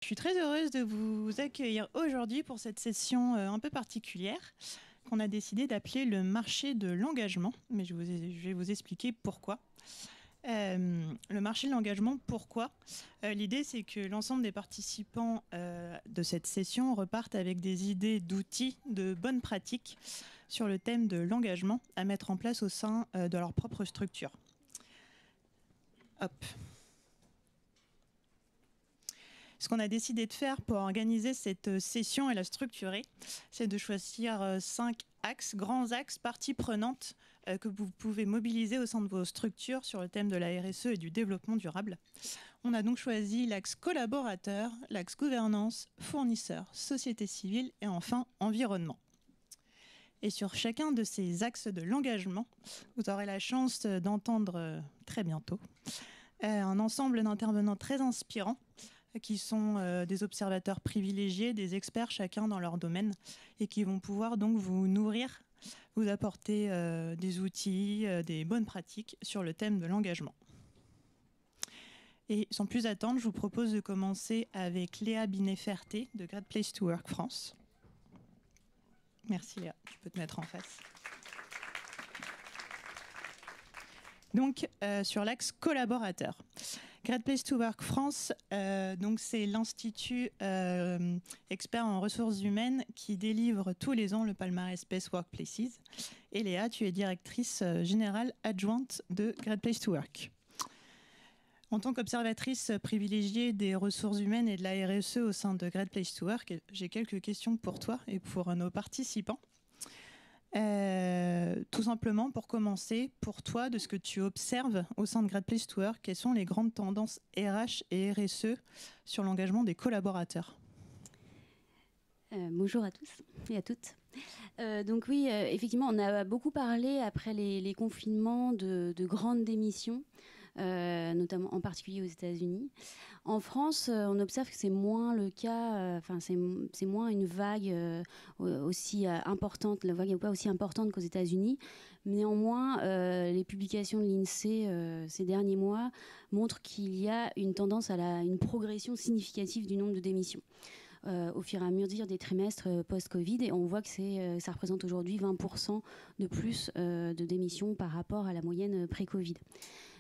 Je suis très heureuse de vous accueillir aujourd'hui pour cette session un peu particulière qu'on a décidé d'appeler le marché de l'engagement, mais je vais vous expliquer pourquoi. Le marché de l'engagement, pourquoi l'idée, c'est que l'ensemble des participants de cette session repartent avec des idées d'outils, de bonnes pratiques sur le thème de l'engagement à mettre en place au sein de leur propre structure. Hop. Ce qu'on a décidé de faire pour organiser cette session et la structurer, c'est de choisir 5 axes, grands axes, parties prenantes que vous pouvez mobiliser au sein de vos structures sur le thème de la RSE et du développement durable. On a donc choisi l'axe collaborateur, l'axe gouvernance, fournisseur, société civile et enfin environnement. Et sur chacun de ces axes de l'engagement, vous aurez la chance d'entendre très bientôt un ensemble d'intervenants très inspirants qui sont des observateurs privilégiés, des experts chacun dans leur domaine et qui vont pouvoir donc vous nourrir, vous apporter des outils, des bonnes pratiques sur le thème de l'engagement. Et sans plus attendre, je vous propose de commencer avec Léa Binet-Ferté de Great Place to Work France. Merci Léa, tu peux te mettre en face. Donc, sur l'axe collaborateur. Great Place to Work France, donc c'est l'institut expert en ressources humaines qui délivre tous les ans le palmarès Best Workplaces. Et Léa, tu es directrice générale adjointe de Great Place to Work. En tant qu'observatrice privilégiée des ressources humaines et de la RSE au sein de Great Place to Work, j'ai quelques questions pour toi et pour nos participants. Tout simplement, pour commencer, pour toi, de ce que tu observes au sein de Great Place to Work, quelles sont les grandes tendances RH et RSE sur l'engagement des collaborateurs ? Bonjour à tous et à toutes. Donc oui, effectivement, on a beaucoup parlé après les confinements de grandes démissions, notamment en particulier aux États-Unis. En France, on observe que c'est moins le cas, c'est moins une vague aussi importante, la vague n'est pas aussi importante qu'aux États-Unis. Néanmoins, les publications de l'INSEE ces derniers mois montrent qu'il y a une tendance à une progression significative du nombre de démissions. Au fur et à mesure des trimestres post-Covid, et on voit que ça représente aujourd'hui 20% de plus de démissions par rapport à la moyenne pré-Covid.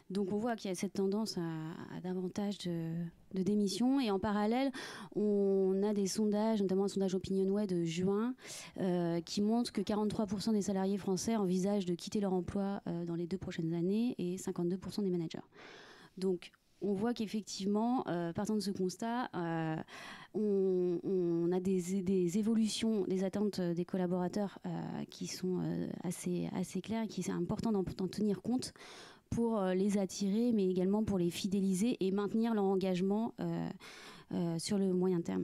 Donc on voit qu'il y a cette tendance à davantage de démissions, et en parallèle on a des sondages, notamment un sondage OpinionWay de juin qui montre que 43% des salariés français envisagent de quitter leur emploi dans les 2 prochaines années et 52% des managers. Donc on voit qu'effectivement, partant de ce constat, on a des évolutions des attentes des collaborateurs qui sont assez claires et qui c'est important d'en tenir compte pour les attirer, mais également pour les fidéliser et maintenir leur engagement sur le moyen terme.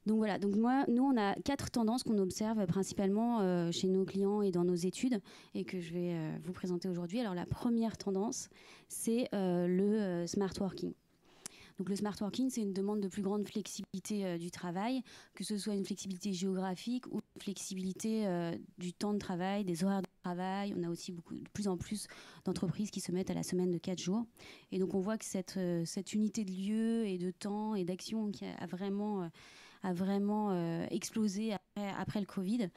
Donc voilà, nous on a 4 tendances qu'on observe principalement chez nos clients et dans nos études et que je vais vous présenter aujourd'hui. Alors la première tendance, c'est le smart working. Donc le smart working, c'est une demande de plus grande flexibilité du travail, que ce soit une flexibilité géographique ou une flexibilité du temps de travail, des horaires de travail. On a aussi de plus en plus d'entreprises qui se mettent à la semaine de 4 jours. Et donc on voit que cette unité de lieu et de temps et d'action qui a vraiment explosé après le Covid.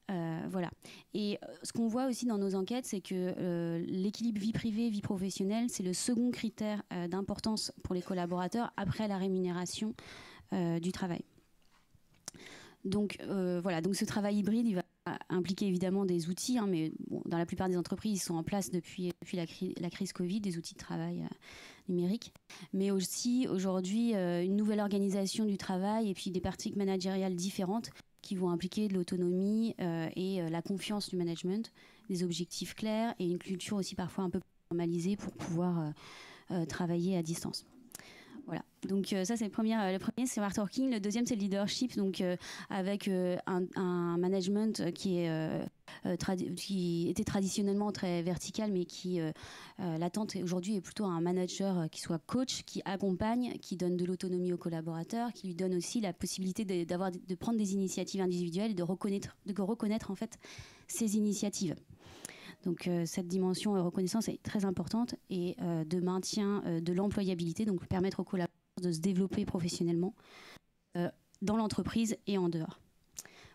Voilà. Et ce qu'on voit aussi dans nos enquêtes, c'est que l'équilibre vie privée, vie professionnelle, c'est le second critère d'importance pour les collaborateurs après la rémunération du travail. Donc voilà, donc ce travail hybride, il va impliquer évidemment des outils, mais bon, dans la plupart des entreprises, ils sont en place depuis la crise Covid, des outils de travail numériques, mais aussi aujourd'hui une nouvelle organisation du travail et puis des pratiques managériales différentes qui vont impliquer de l'autonomie et la confiance du management, des objectifs clairs et une culture aussi parfois un peu formalisée pour pouvoir travailler à distance. Voilà, donc ça c'est le premier c'est smart working. Le deuxième c'est le leadership, donc avec un management qui était traditionnellement très vertical, mais qui l'attente aujourd'hui est plutôt un manager qui soit coach, qui accompagne, qui donne de l'autonomie aux collaborateurs, qui lui donne aussi la possibilité de prendre des initiatives individuelles et de reconnaître en fait ses initiatives. Donc cette dimension reconnaissance est très importante et de maintien de l'employabilité, donc permettre aux collaborateurs de se développer professionnellement dans l'entreprise et en dehors.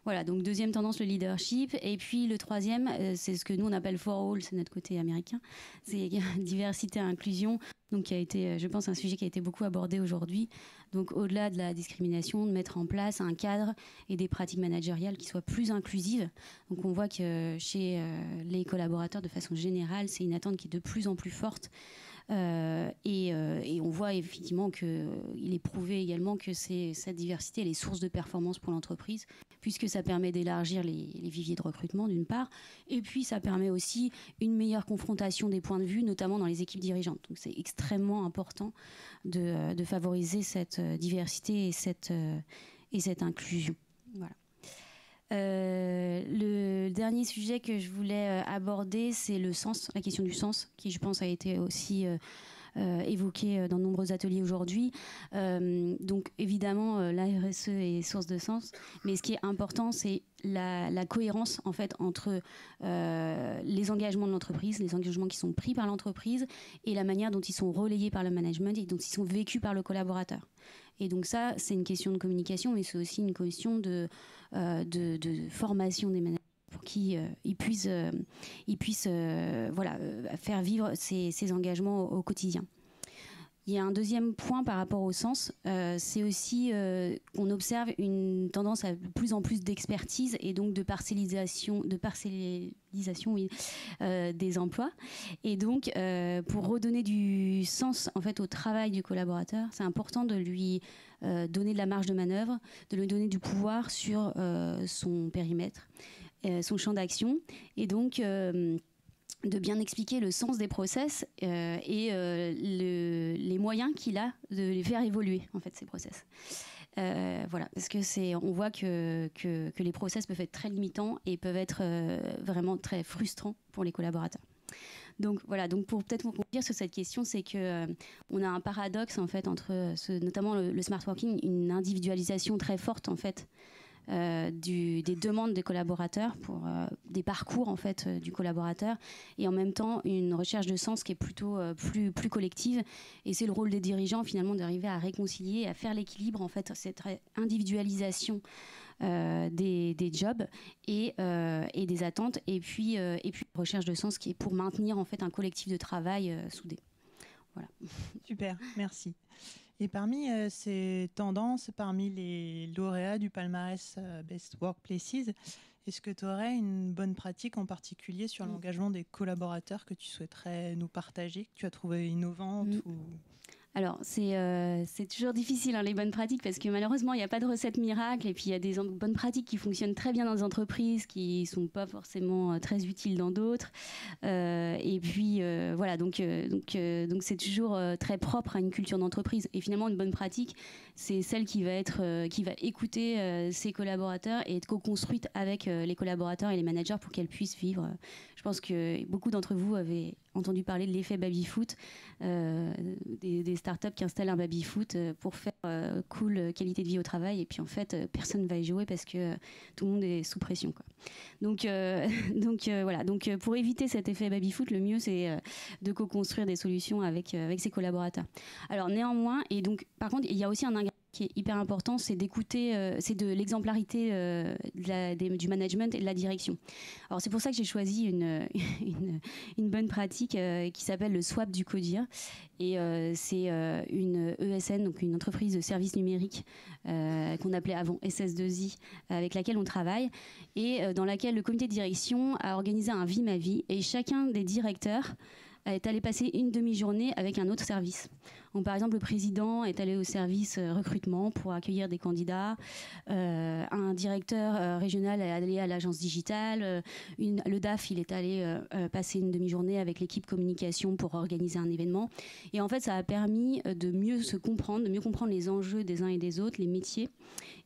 Voilà, donc deuxième tendance, le leadership. Et puis le troisième, c'est ce que nous on appelle for all, c'est notre côté américain, c'est diversité et inclusion, donc qui a été, je pense, un sujet qui a été beaucoup abordé aujourd'hui. Donc au-delà de la discrimination, de mettre en place un cadre et des pratiques managériales qui soient plus inclusives. Donc on voit que chez les collaborateurs, de façon générale, c'est une attente qui est de plus en plus forte. Et on voit effectivement qu'il est prouvé également que cette diversité elle est source de performance pour l'entreprise, puisque ça permet d'élargir les viviers de recrutement d'une part, et puis ça permet aussi une meilleure confrontation des points de vue, notamment dans les équipes dirigeantes. Donc c'est extrêmement important de favoriser cette diversité et cette inclusion. Voilà. Le dernier sujet que je voulais aborder, c'est le sens, la question du sens, qui je pense a été aussi évoquée dans de nombreux ateliers aujourd'hui. Donc évidemment, la RSE est source de sens, mais ce qui est important, c'est la cohérence en fait entre les engagements de l'entreprise, les engagements qui sont pris par l'entreprise et la manière dont ils sont relayés par le management et dont ils sont vécus par le collaborateur. Et donc ça, c'est une question de communication, mais c'est aussi une question de formation des managers pour qu'ils puissent faire vivre ces engagements au quotidien. Il y a un deuxième point par rapport au sens, c'est aussi qu'on observe une tendance à plus en plus d'expertise et donc de parcellisation oui, des emplois. Et donc, pour redonner du sens en fait, au travail du collaborateur, c'est important de lui donner de la marge de manœuvre, de lui donner du pouvoir sur son périmètre, son champ d'action. Et donc de bien expliquer le sens des process et les moyens qu'il a de les faire évoluer, en fait, ces process. Voilà, parce que on voit que les process peuvent être très limitants et peuvent être vraiment très frustrants pour les collaborateurs. Donc voilà, donc pour peut-être vous conclure sur cette question, c'est que on a un paradoxe en fait entre notamment le smart working, une individualisation très forte en fait des demandes des collaborateurs pour des parcours en fait du collaborateur et en même temps une recherche de sens qui est plutôt plus collective, et c'est le rôle des dirigeants finalement d'arriver à réconcilier, à faire l'équilibre en fait cette individualisation des jobs et des attentes et puis recherche de sens qui est pour maintenir en fait un collectif de travail soudé. Voilà. Super, merci. Et parmi ces tendances, parmi les lauréats du palmarès Best Workplaces, est-ce que tu aurais une bonne pratique en particulier sur l'engagement des collaborateurs que tu souhaiterais nous partager, que tu as trouvé innovante ou... Alors, c'est toujours difficile, hein, les bonnes pratiques, parce que malheureusement, il n'y a pas de recette miracle. Et puis, il y a des bonnes pratiques qui fonctionnent très bien dans les entreprises, qui ne sont pas forcément très utiles dans d'autres. Et puis, voilà, donc c'est toujours très propre à une culture d'entreprise. Et finalement, une bonne pratique, c'est celle qui va écouter ses collaborateurs et être co-construite avec les collaborateurs et les managers pour qu'elles puissent vivre. Je pense que beaucoup d'entre vous avaient entendu parler de l'effet baby-foot, des startups qui installent un baby-foot pour faire cool qualité de vie au travail, et puis en fait personne ne va y jouer parce que tout le monde est sous pression, quoi. Donc voilà, donc pour éviter cet effet baby-foot, le mieux c'est de co-construire des solutions avec ses collaborateurs. Alors néanmoins, et donc par contre il y a aussi un ingrédient qui est hyper important, c'est d'écouter, c'est de l'exemplarité du management et de la direction. Alors c'est pour ça que j'ai choisi une bonne pratique qui s'appelle le swap du CODIR, et c'est une ESN, donc une entreprise de services numériques qu'on appelait avant SS2I, avec laquelle on travaille et dans laquelle le comité de direction a organisé un Vie ma vie, et chacun des directeurs est allé passer une demi-journée avec un autre service. Donc, par exemple, le président est allé au service recrutement pour accueillir des candidats. Un directeur régional est allé à l'agence digitale. Le DAF, il est allé passer une demi-journée avec l'équipe communication pour organiser un événement. Et en fait, ça a permis de mieux se comprendre, de mieux comprendre les enjeux des uns et des autres, les métiers,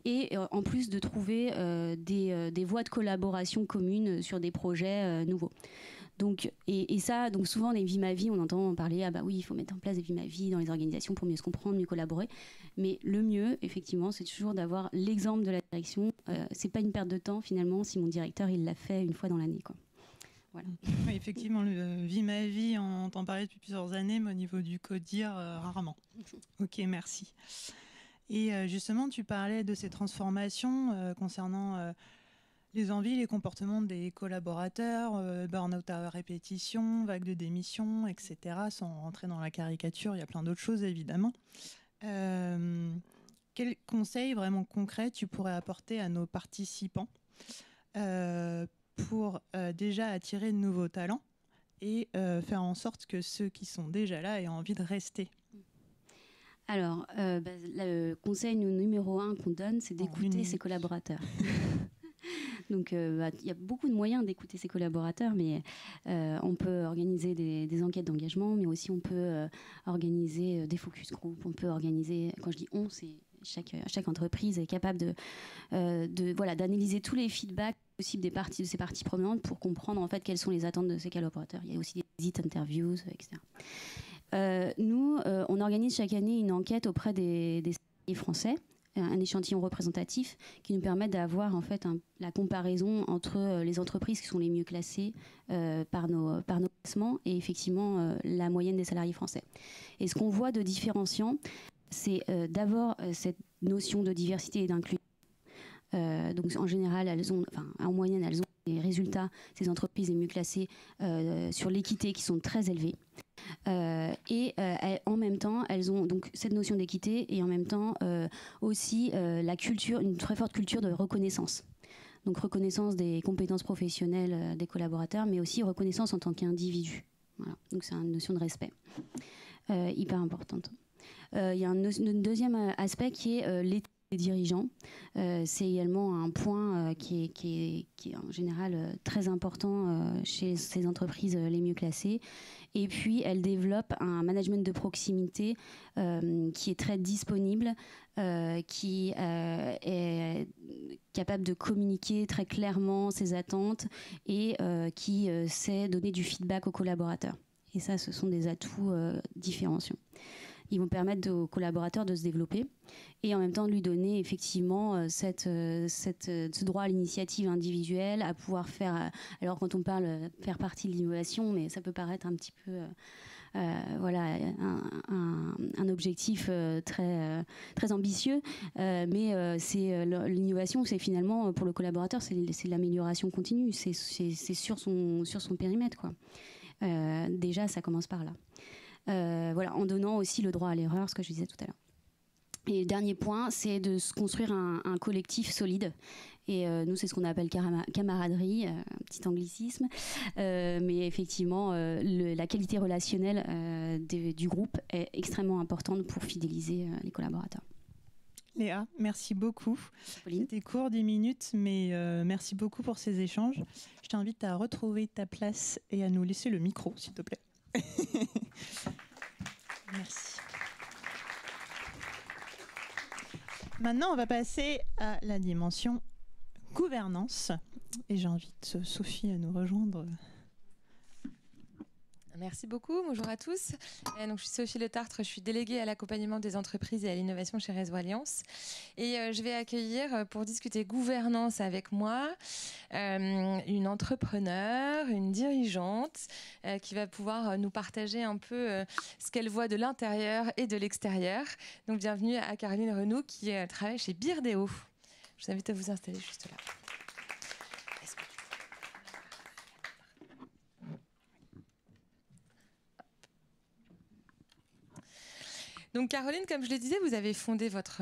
et en plus de trouver des voies de collaboration communes sur des projets nouveaux. Donc, et ça, donc souvent les Vie ma vie, on entend parler, ah bah oui, il faut mettre en place des Vie ma vie dans les organisations pour mieux se comprendre, mieux collaborer. Mais le mieux, effectivement, c'est toujours d'avoir l'exemple de la direction. C'est pas une perte de temps finalement si mon directeur il l'a fait une fois dans l'année, quoi. Voilà. Oui, effectivement, le Vie ma vie, on entend parler depuis plusieurs années, mais au niveau du CODIR, rarement. Ok, merci. Et justement, tu parlais de ces transformations concernant les envies, les comportements des collaborateurs, burn-out à répétition, vague de démission, etc. Sans rentrer dans la caricature, il y a plein d'autres choses évidemment. Quels conseils vraiment concrets tu pourrais apporter à nos participants pour déjà attirer de nouveaux talents et faire en sorte que ceux qui sont déjà là aient envie de rester? Alors, le conseil numéro 1 qu'on donne, c'est d'écouter ses collaborateurs. Donc, il y a beaucoup de moyens d'écouter ses collaborateurs, mais on peut organiser des enquêtes d'engagement, mais aussi on peut organiser des focus group, on peut organiser, quand je dis on, c'est chaque entreprise est capable d'analyser tous les feedbacks possibles de ces parties prenantes pour comprendre en fait quelles sont les attentes de ces collaborateurs. Il y a aussi des visits, interviews, etc. Nous, on organise chaque année une enquête auprès des salariés français, un échantillon représentatif qui nous permet d'avoir en fait la comparaison entre les entreprises qui sont les mieux classées par nos classements et effectivement la moyenne des salariés français. Et ce qu'on voit de différenciant, c'est d'abord cette notion de diversité et d'inclusion. Donc en général, en moyenne, elles ont des résultats, ces entreprises les mieux classées, sur l'équité qui sont très élevés. En même temps, elles ont donc cette notion d'équité et en même temps aussi une très forte culture de reconnaissance. Donc reconnaissance des compétences professionnelles des collaborateurs, mais aussi reconnaissance en tant qu'individu. Voilà. Donc c'est une notion de respect hyper importante. Il y a un deuxième aspect qui est l'éthique des dirigeants. C'est également un point qui est en général très important chez ces entreprises les mieux classées. Et puis, elle développe un management de proximité qui est très disponible, qui est capable de communiquer très clairement ses attentes et qui sait donner du feedback aux collaborateurs. Et ça, ce sont des atouts différenciants. Ils vont permettre aux collaborateurs de se développer et en même temps de lui donner effectivement ce droit à l'initiative individuelle, à pouvoir faire... Alors quand on parle faire partie de l'innovation, mais ça peut paraître un petit peu... un objectif très ambitieux, mais l'innovation, c'est finalement pour le collaborateur, c'est l'amélioration continue, c'est sur son périmètre, quoi. Déjà, ça commence par là. En donnant aussi le droit à l'erreur, ce que je disais tout à l'heure. Et le dernier point, c'est de se construire un collectif solide. Et nous, c'est ce qu'on appelle camaraderie, petit anglicisme. Mais effectivement, la qualité relationnelle du groupe est extrêmement importante pour fidéliser les collaborateurs. Léa, merci beaucoup. C'était court, 10 minutes, mais merci beaucoup pour ces échanges. Je t'invite à retrouver ta place et à nous laisser le micro, s'il te plaît. Merci. Maintenant, on va passer à la dimension gouvernance. Et j'invite Sophie à nous rejoindre. Merci beaucoup, bonjour à tous. Donc, je suis Sophie Le Tartre, je suis déléguée à l'accompagnement des entreprises et à l'innovation chez Réseau Alliance. Et je vais accueillir pour discuter gouvernance avec moi une entrepreneure, une dirigeante qui va pouvoir nous partager un peu ce qu'elle voit de l'intérieur et de l'extérieur. Donc bienvenue à Caroline Renoux qui travaille chez Birdéo. Je vous invite à vous installer juste là. Donc Caroline, comme je le disais, vous avez fondé votre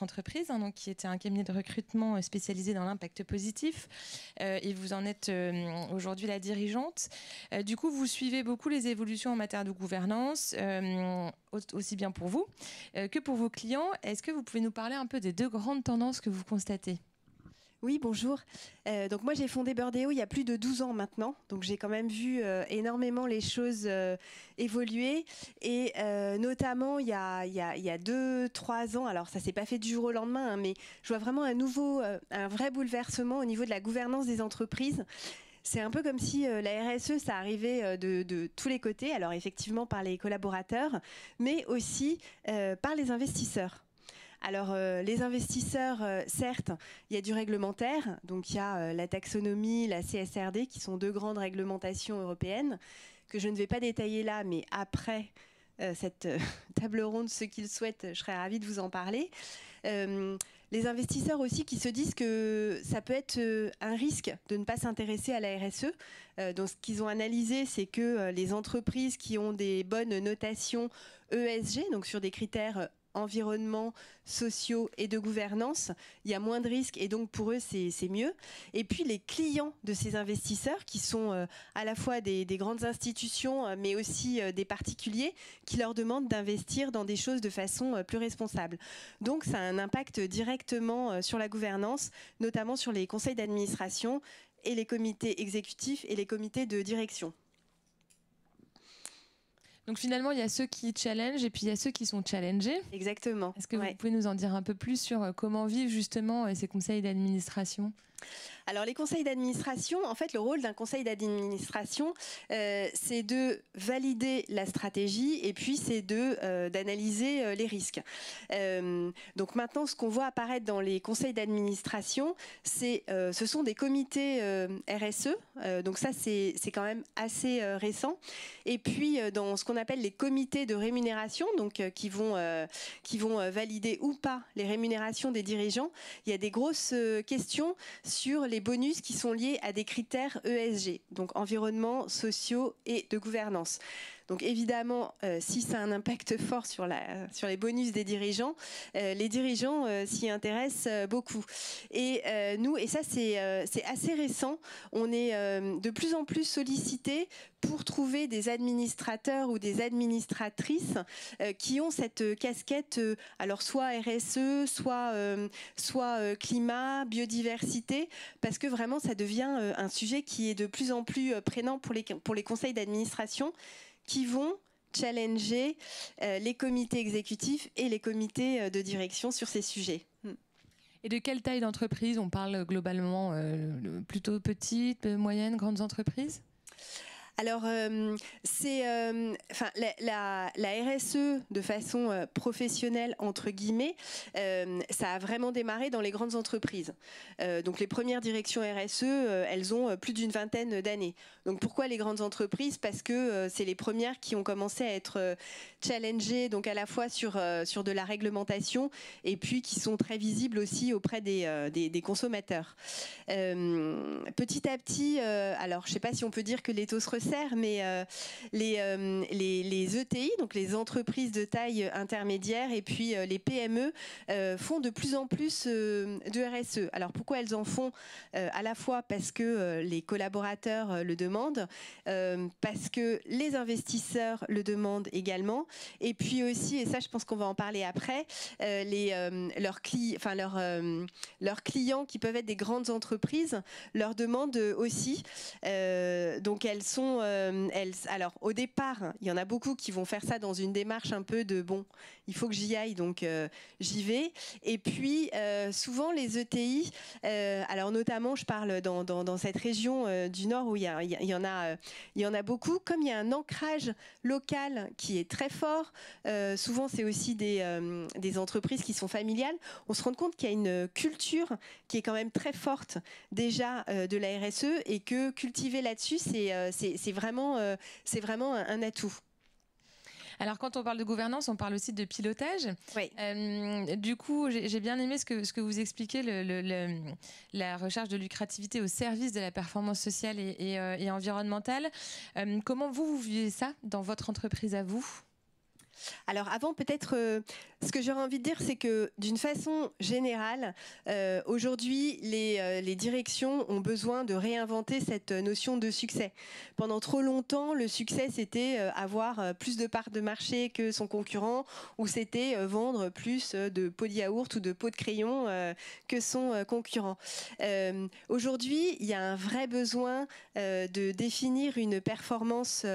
entreprise, donc, qui était un cabinet de recrutement spécialisé dans l'impact positif, et vous en êtes aujourd'hui la dirigeante. Du coup, vous suivez beaucoup les évolutions en matière de gouvernance, aussi bien pour vous que pour vos clients. Est-ce que vous pouvez nous parler un peu des deux grandes tendances que vous constatez ? Oui, bonjour. Donc moi, j'ai fondé Birdéo il y a plus de 12 ans maintenant. Donc j'ai quand même vu énormément les choses évoluer. Et notamment, il y a 2-3 ans, alors ça ne s'est pas fait du jour au lendemain, hein, mais je vois vraiment un vrai bouleversement au niveau de la gouvernance des entreprises. C'est un peu comme si la RSE, ça arrivait de tous les côtés. Alors effectivement par les collaborateurs, mais aussi par les investisseurs. Alors, les investisseurs, certes, il y a du réglementaire. Donc, il y a la taxonomie, la CSRD, qui sont 2 grandes réglementations européennes, que je ne vais pas détailler là, mais après cette table ronde, ceux qui le souhaitent, je serais ravie de vous en parler. Les investisseurs aussi qui se disent que ça peut être un risque de ne pas s'intéresser à la RSE. Donc, ce qu'ils ont analysé, c'est que les entreprises qui ont des bonnes notations ESG, donc sur des critères environnement, sociaux et de gouvernance, il y a moins de risques et donc pour eux c'est mieux. Et puis les clients de ces investisseurs qui sont à la fois des grandes institutions mais aussi des particuliers qui leur demandent d'investir dans des choses de façon plus responsable. Donc ça a un impact directement sur la gouvernance, notamment sur les conseils d'administration et les comités exécutifs et les comités de direction. Donc finalement, il y a ceux qui challengent et puis il y a ceux qui sont challengés. Exactement. Est-ce que vous pouvez nous en dire un peu plus sur comment vivent justement ces conseils d'administration ? Alors les conseils d'administration, en fait le rôle d'un conseil d'administration, c'est de valider la stratégie et puis c'est d'analyser les risques. Donc maintenant ce qu'on voit apparaître dans les conseils d'administration, ce sont des comités RSE, donc ça c'est quand même assez récent. Et puis dans ce qu'on appelle les comités de rémunération, donc qui vont valider ou pas les rémunérations des dirigeants, il y a des grosses questions sur les bonus qui sont liés à des critères ESG, donc environnement, sociaux et de gouvernance. Donc évidemment, si ça a un impact fort sur les bonus des dirigeants, les dirigeants s'y intéressent beaucoup. Et nous, et ça c'est assez récent, on est de plus en plus sollicités pour trouver des administrateurs ou des administratrices qui ont cette casquette, alors soit RSE, soit climat, biodiversité, parce que vraiment ça devient un sujet qui est de plus en plus prégnant pour les conseils d'administration, qui vont challenger les comités exécutifs et les comités de direction sur ces sujets. Et de quelle taille d'entreprise on parle globalement? Plutôt petites, moyennes, grandes entreprises? Alors, la RSE de façon professionnelle, entre guillemets, ça a vraiment démarré dans les grandes entreprises. Donc les premières directions RSE, elles ont plus d'une vingtaine d'années. Donc pourquoi les grandes entreprises? Parce que c'est les premières qui ont commencé à être challengées, donc à la fois sur de la réglementation et puis qui sont très visibles aussi auprès des consommateurs. Petit à petit, alors je ne sais pas si on peut dire que l'étau se resserre, mais les ETI, donc les entreprises de taille intermédiaire et puis les PME font de plus en plus de RSE. Alors pourquoi elles en font? À la fois parce que les collaborateurs le demandent, parce que les investisseurs le demandent également, et puis aussi, et ça je pense qu'on va en parler après, leurs clients qui peuvent être des grandes entreprises leur demandent aussi. Donc elles sont alors au départ, il y en a beaucoup qui vont faire ça dans une démarche un peu de bon, il faut que j'y aille, donc j'y vais. Et puis souvent les ETI, alors notamment je parle dans cette région du Nord où il y en a beaucoup, comme il y a un ancrage local qui est très fort, souvent c'est aussi des entreprises qui sont familiales, on se rend compte qu'il y a une culture qui est quand même très forte déjà de la RSE et que cultiver là-dessus c'est vraiment un atout. Alors quand on parle de gouvernance, on parle aussi de pilotage. Oui. Du coup, j'ai bien aimé ce que vous expliquez, la recherche de lucrativité au service de la performance sociale et environnementale. Comment vous vivez ça dans votre entreprise à vous ? Alors avant, peut-être, ce que j'aurais envie de dire, c'est que d'une façon générale, aujourd'hui, les directions ont besoin de réinventer cette notion de succès. Pendant trop longtemps, le succès, c'était avoir plus de parts de marché que son concurrent, ou c'était vendre plus de pots de yaourt ou de pots de crayon que son concurrent. Aujourd'hui, il y a un vrai besoin de définir une performance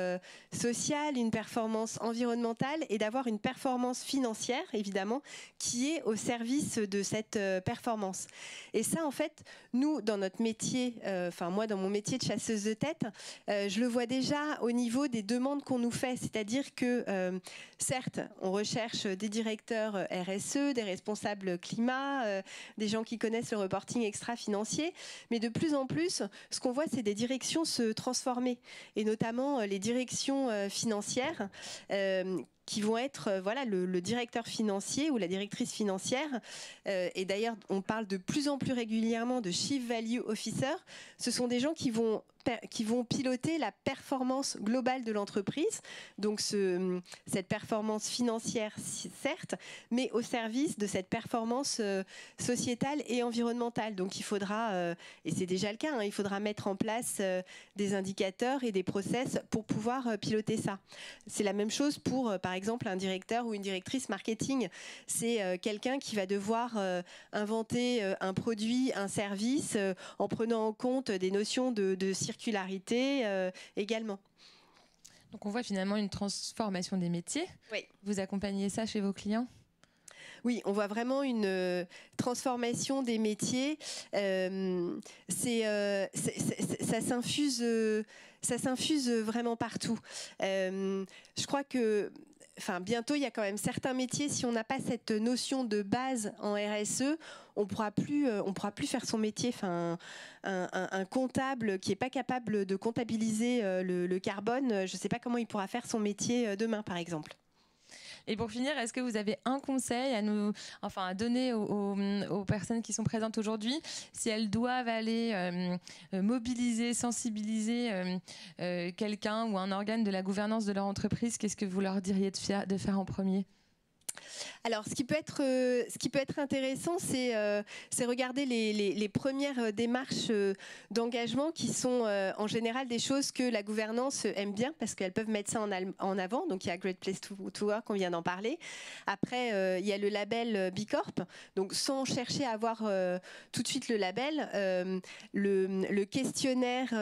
sociale, une performance environnementale et d'avoir une performance financière évidemment, qui est au service de cette performance. Et ça, en fait, nous, dans notre métier, moi, dans mon métier de chasseuse de tête, je le vois déjà au niveau des demandes qu'on nous fait. C'est-à-dire que, certes, on recherche des directeurs RSE, des responsables climat, des gens qui connaissent le reporting extra-financier, mais de plus en plus, ce qu'on voit, c'est des directions se transformer, et notamment les directions financières, qui vont être le directeur financier ou la directrice financière. Et d'ailleurs, on parle de plus en plus régulièrement de Chief Value Officer. Ce sont des gens qui vont piloter la performance globale de l'entreprise, donc cette performance financière, certes, mais au service de cette performance sociétale et environnementale. Donc il faudra, et c'est déjà le cas, il faudra mettre en place des indicateurs et des process pour pouvoir piloter ça. C'est la même chose pour, par exemple, un directeur ou une directrice marketing. C'est quelqu'un qui va devoir inventer un produit, un service, en prenant en compte des notions de circularité également. Donc on voit finalement une transformation des métiers. Oui. Vous accompagnez ça chez vos clients ? Oui, on voit vraiment une transformation des métiers. Ça s'infuse vraiment partout. Je crois que bientôt, il y a quand même certains métiers, si on n'a pas cette notion de base en RSE, on pourra plus faire son métier. Un comptable qui n'est pas capable de comptabiliser le carbone, je ne sais pas comment il pourra faire son métier demain, par exemple. Et pour finir, est-ce que vous avez un conseil à donner aux personnes qui sont présentes aujourd'hui, si elles doivent aller mobiliser, sensibiliser quelqu'un ou un organe de la gouvernance de leur entreprise, qu'est-ce que vous leur diriez de faire en premier ? Alors, ce qui peut être intéressant, c'est regarder les premières démarches d'engagement qui sont en général des choses que la gouvernance aime bien parce qu'elles peuvent mettre ça en avant. Donc, il y a Great Place to Work, on vient d'en parler. Après, il y a le label B Corp. Donc, sans chercher à avoir tout de suite le label, le questionnaire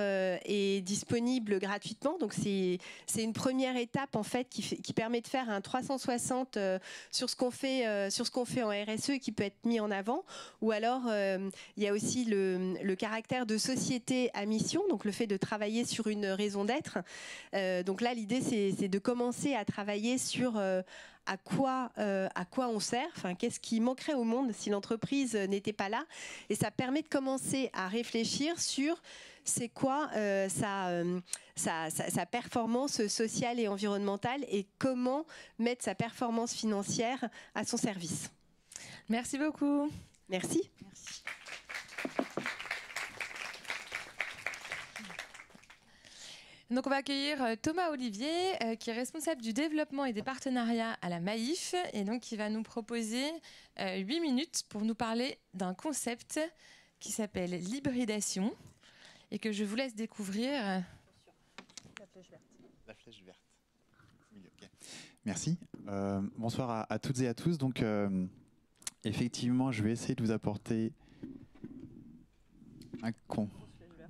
est disponible gratuitement. Donc, c'est une première étape en fait qui permet de faire un 360 sur ce qu'on fait en RSE et qui peut être mis en avant. Ou alors, il y a aussi le caractère de société à mission, donc le fait de travailler sur une raison d'être. Donc là, l'idée, c'est de commencer à travailler sur à quoi on sert, qu'est-ce qui manquerait au monde si l'entreprise n'était pas là. Et ça permet de commencer à réfléchir sur c'est quoi sa performance sociale et environnementale et comment mettre sa performance financière à son service. Merci beaucoup. Merci. Donc on va accueillir Thomas Olivier, qui est responsable du développement et des partenariats à la Maïf, et donc qui va nous proposer 8 minutes pour nous parler d'un concept qui s'appelle l'hybridation et que je vous laisse découvrir. La flèche verte. La flèche verte. Oui, okay. Merci. Bonsoir à toutes et à tous. Donc effectivement, je vais essayer de vous apporter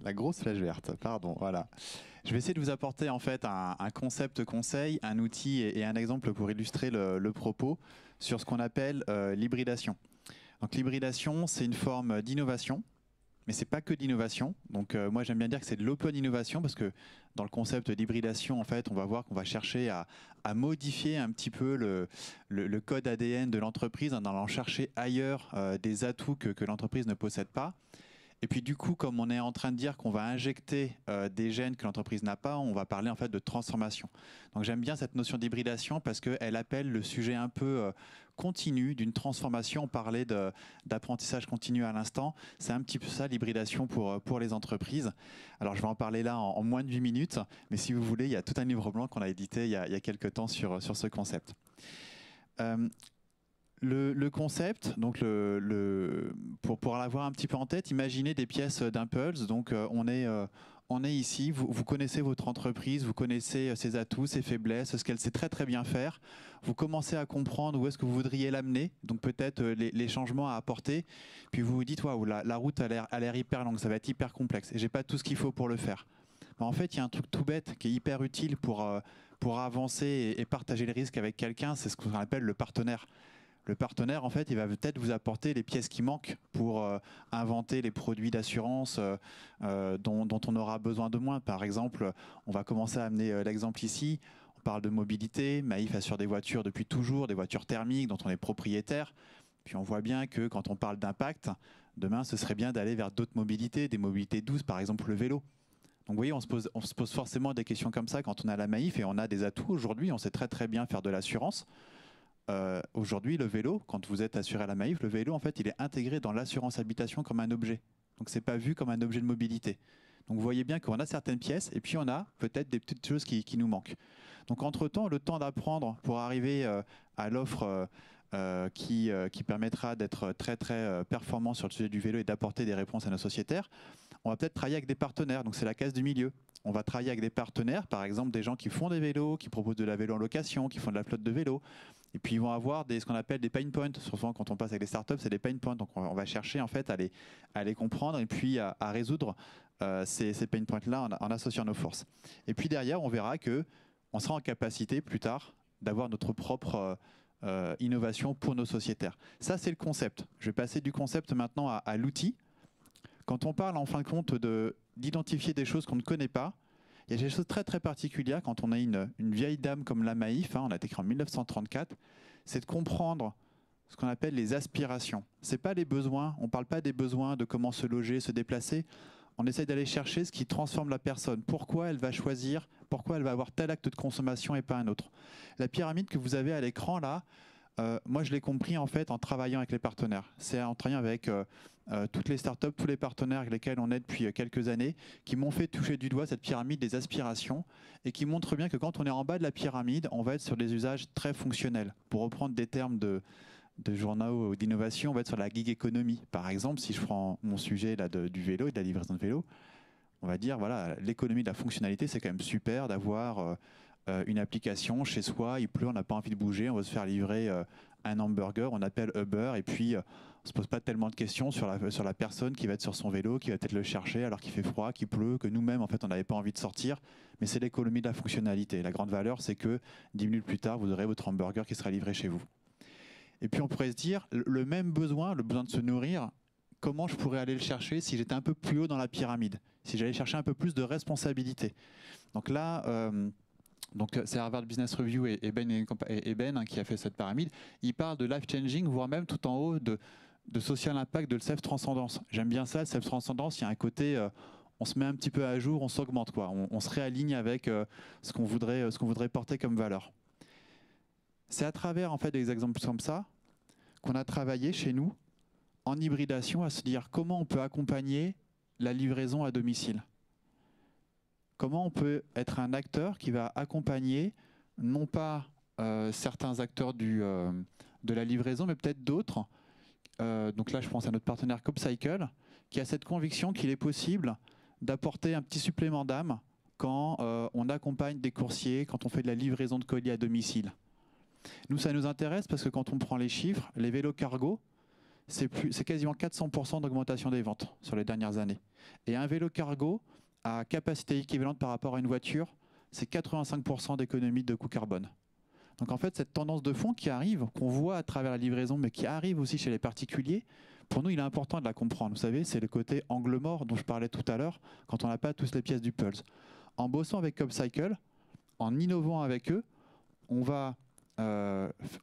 la grosse flèche verte. Pardon, voilà. Je vais essayer de vous apporter en fait un concept conseil, un outil et un exemple pour illustrer le propos sur ce qu'on appelle l'hybridation. Donc l'hybridation, c'est une forme d'innovation, mais c'est pas que d'innovation. Donc moi j'aime bien dire que c'est de l'open innovation parce que dans le concept d'hybridation, en fait, on va voir qu'on va chercher à modifier un petit peu le code ADN de l'entreprise en allant chercher ailleurs des atouts que l'entreprise ne possède pas. Et puis du coup, comme on est en train de dire qu'on va injecter des gènes que l'entreprise n'a pas, on va parler en fait de transformation. Donc j'aime bien cette notion d'hybridation parce qu'elle appelle le sujet un peu continu d'une transformation. On parlait d'apprentissage continu à l'instant. C'est un petit peu ça l'hybridation pour les entreprises. Alors je vais en parler là en moins de 8 minutes, mais si vous voulez, il y a tout un livre blanc qu'on a édité il y a quelques temps sur ce concept. Le concept, donc pour l'avoir un petit peu en tête, imaginez des pièces d'Impulse. Donc on est ici, vous connaissez votre entreprise, vous connaissez ses atouts, ses faiblesses, ce qu'elle sait très très bien faire. Vous commencez à comprendre où est-ce que vous voudriez l'amener, donc peut-être les changements à apporter. Puis vous vous dites, waouh, la route a l'air hyper longue, ça va être hyper complexe et j'ai pas tout ce qu'il faut pour le faire. Mais en fait, il y a un truc tout bête qui est hyper utile pour avancer et partager les risques avec quelqu'un, c'est ce qu'on appelle le partenaire. Le partenaire, en fait, il va peut-être vous apporter les pièces qui manquent pour inventer les produits d'assurance dont on aura besoin de moins. Par exemple, on va commencer à amener l'exemple ici. On parle de mobilité. Maïf assure des voitures depuis toujours, des voitures thermiques dont on est propriétaire. Puis on voit bien que quand on parle d'impact, demain, ce serait bien d'aller vers d'autres mobilités, des mobilités douces, par exemple le vélo. Donc vous voyez, on se pose forcément des questions comme ça quand on a la Maïf et on a des atouts aujourd'hui. On sait très très bien faire de l'assurance. Aujourd'hui, le vélo, quand vous êtes assuré à la Maïf, le vélo, en fait, il est intégré dans l'assurance habitation comme un objet. Donc c'est pas vu comme un objet de mobilité. Donc vous voyez bien qu'on a certaines pièces et puis on a peut-être des petites choses qui nous manquent. Donc entre-temps, le temps d'apprendre pour arriver à l'offre qui permettra d'être très très performant sur le sujet du vélo et d'apporter des réponses à nos sociétaires, on va peut-être travailler avec des partenaires, donc c'est la case du milieu. On va travailler avec des partenaires, par exemple des gens qui font des vélos, qui proposent de la vélo en location, qui font de la flotte de vélos. Et puis ils vont avoir ce qu'on appelle des pain points. Souvent quand on passe avec des startups, c'est des pain points. Donc on va chercher en fait à les comprendre et puis à résoudre ces pain points-là en associant nos forces. Et puis derrière, on verra qu'on sera en capacité plus tard d'avoir notre propre innovation pour nos sociétaires. Ça, c'est le concept. Je vais passer du concept maintenant à l'outil. Quand on parle en fin de compte d'identifier des choses qu'on ne connaît pas, il y a des choses très très particulières quand on a une vieille dame comme la Maïf, on a été créé en 1934, c'est de comprendre ce qu'on appelle les aspirations. Ce n'est pas les besoins, on ne parle pas des besoins de comment se loger, se déplacer, on essaie d'aller chercher ce qui transforme la personne. Pourquoi elle va choisir, pourquoi elle va avoir tel acte de consommation et pas un autre. La pyramide que vous avez à l'écran là, moi je l'ai compris en fait en travaillant avec les partenaires. C'est en travaillant avec toutes les startups, tous les partenaires avec lesquels on est depuis quelques années, qui m'ont fait toucher du doigt cette pyramide des aspirations et qui montrent bien que quand on est en bas de la pyramide, on va être sur des usages très fonctionnels. Pour reprendre des termes de journaux d'innovation, on va être sur la gig economy. Par exemple, si je prends mon sujet là, du vélo et de la livraison de vélo, on va dire voilà, l'économie de la fonctionnalité, c'est quand même super d'avoir une application chez soi, il pleut, on n'a pas envie de bouger, on va se faire livrer un hamburger, on appelle Uber et puis on ne se pose pas tellement de questions sur la personne qui va être sur son vélo, qui va peut-être le chercher alors qu'il fait froid, qu'il pleut, que nous-mêmes en fait on n'avait pas envie de sortir, mais c'est l'économie de la fonctionnalité. La grande valeur, c'est que 10 minutes plus tard, vous aurez votre hamburger qui sera livré chez vous. Et puis on pourrait se dire, le même besoin, le besoin de se nourrir, comment je pourrais aller le chercher si j'étais un peu plus haut dans la pyramide, si j'allais chercher un peu plus de responsabilité. Donc là, c'est Harvard Business Review et Ben qui a fait cette pyramide. Il parle de life changing, voire même tout en haut de social impact, de self-transcendance. J'aime bien ça, le self-transcendance, il y a un côté, on se met un petit peu à jour, on s'augmente, quoi. On se réaligne avec ce qu'on voudrait porter comme valeur. C'est à travers en fait des exemples comme ça qu'on a travaillé chez nous en hybridation à se dire comment on peut accompagner la livraison à domicile. Comment on peut être un acteur qui va accompagner non pas certains acteurs de la livraison, mais peut-être d'autres. Donc là, je pense à notre partenaire CoopCycle, qui a cette conviction qu'il est possible d'apporter un petit supplément d'âme quand on accompagne des coursiers, quand on fait de la livraison de colis à domicile. Nous, ça nous intéresse parce que quand on prend les chiffres, les vélos cargo, c'est quasiment 400% d'augmentation des ventes sur les dernières années. Et un vélo cargo à capacité équivalente par rapport à une voiture, c'est 85% d'économie de coût carbone. Donc en fait, cette tendance de fond qui arrive, qu'on voit à travers la livraison, mais qui arrive aussi chez les particuliers, pour nous, il est important de la comprendre. Vous savez, c'est le côté angle mort dont je parlais tout à l'heure, quand on n'a pas tous les pièces du puzzle. En bossant avec CoopCycle, en innovant avec eux, on va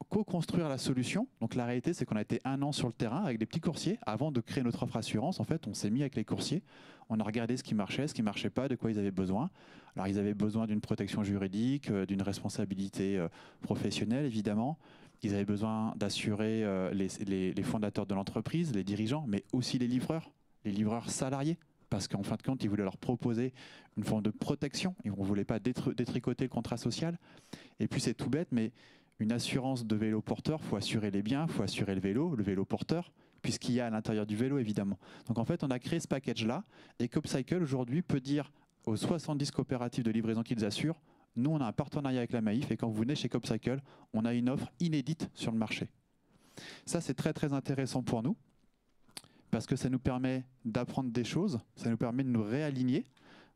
co-construire la solution. Donc la réalité, c'est qu'on a été 1 an sur le terrain avec des petits coursiers. Avant de créer notre offre assurance, en fait, on s'est mis avec les coursiers. On a regardé ce qui marchait pas, de quoi ils avaient besoin. Alors ils avaient besoin d'une protection juridique, d'une responsabilité professionnelle, évidemment. Ils avaient besoin d'assurer les fondateurs de l'entreprise, les dirigeants, mais aussi les livreurs salariés. Parce qu'en fin de compte, ils voulaient leur proposer une forme de protection. Et on ne voulait pas détricoter le contrat social. Et puis c'est tout bête, mais une assurance de vélo porteur, il faut assurer les biens, il faut assurer le vélo porteur, puisqu'il y a à l'intérieur du vélo, évidemment. Donc en fait, on a créé ce package-là, et CoopCycle, aujourd'hui, peut dire aux 70 coopératives de livraison qu'ils assurent, nous, on a un partenariat avec la Maïf, et quand vous venez chez CoopCycle, on a une offre inédite sur le marché. Ça, c'est très, très intéressant pour nous, parce que ça nous permet d'apprendre des choses, ça nous permet de nous réaligner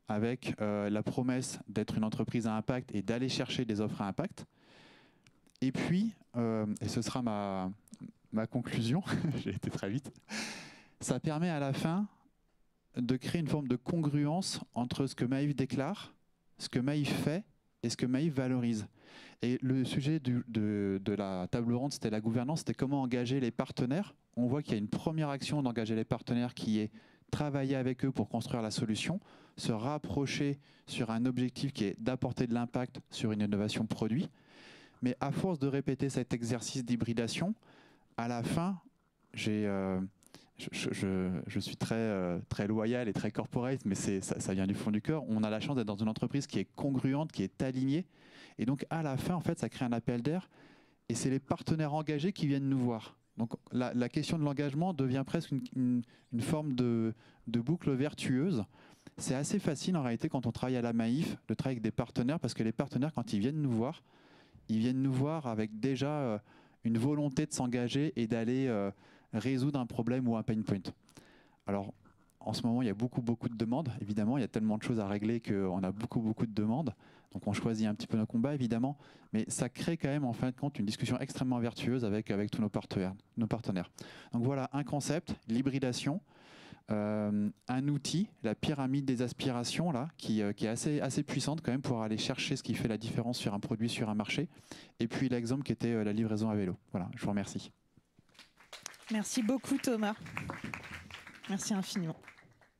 avec la promesse d'être une entreprise à impact et d'aller chercher des offres à impact. Et puis, et ce sera ma conclusion, j'ai été très vite, ça permet à la fin de créer une forme de congruence entre ce que Maïf déclare, ce que Maïf fait et ce que Maïf valorise. Et le sujet de la table ronde, c'était la gouvernance, c'était comment engager les partenaires. On voit qu'il y a une première action d'engager les partenaires qui est travailler avec eux pour construire la solution, se rapprocher sur un objectif qui est d'apporter de l'impact sur une innovation produit. Mais à force de répéter cet exercice d'hybridation, à la fin, je suis très loyal et très corporate, mais ça vient du fond du cœur. On a la chance d'être dans une entreprise qui est congruente, qui est alignée. Et donc, à la fin, en fait, ça crée un appel d'air. Et c'est les partenaires engagés qui viennent nous voir. Donc, la question de l'engagement devient presque une forme de boucle vertueuse. C'est assez facile, en réalité, quand on travaille à la Maïf, de travailler avec des partenaires, parce que les partenaires, quand ils viennent nous voir avec déjà une volonté de s'engager et d'aller résoudre un problème ou un pain point. Alors, en ce moment, il y a beaucoup de demandes. Évidemment, il y a tellement de choses à régler qu'on a beaucoup de demandes. Donc, on choisit un petit peu nos combats, évidemment. Mais ça crée quand même, en fin de compte, une discussion extrêmement vertueuse avec tous nos partenaires. Donc, voilà un concept, l'hybridation. Un outil, la pyramide des aspirations, là, qui est assez puissante quand même pour aller chercher ce qui fait la différence sur un produit, sur un marché. Et puis, l'exemple qui était la livraison à vélo. Voilà, je vous remercie. Merci beaucoup, Thomas. Merci infiniment.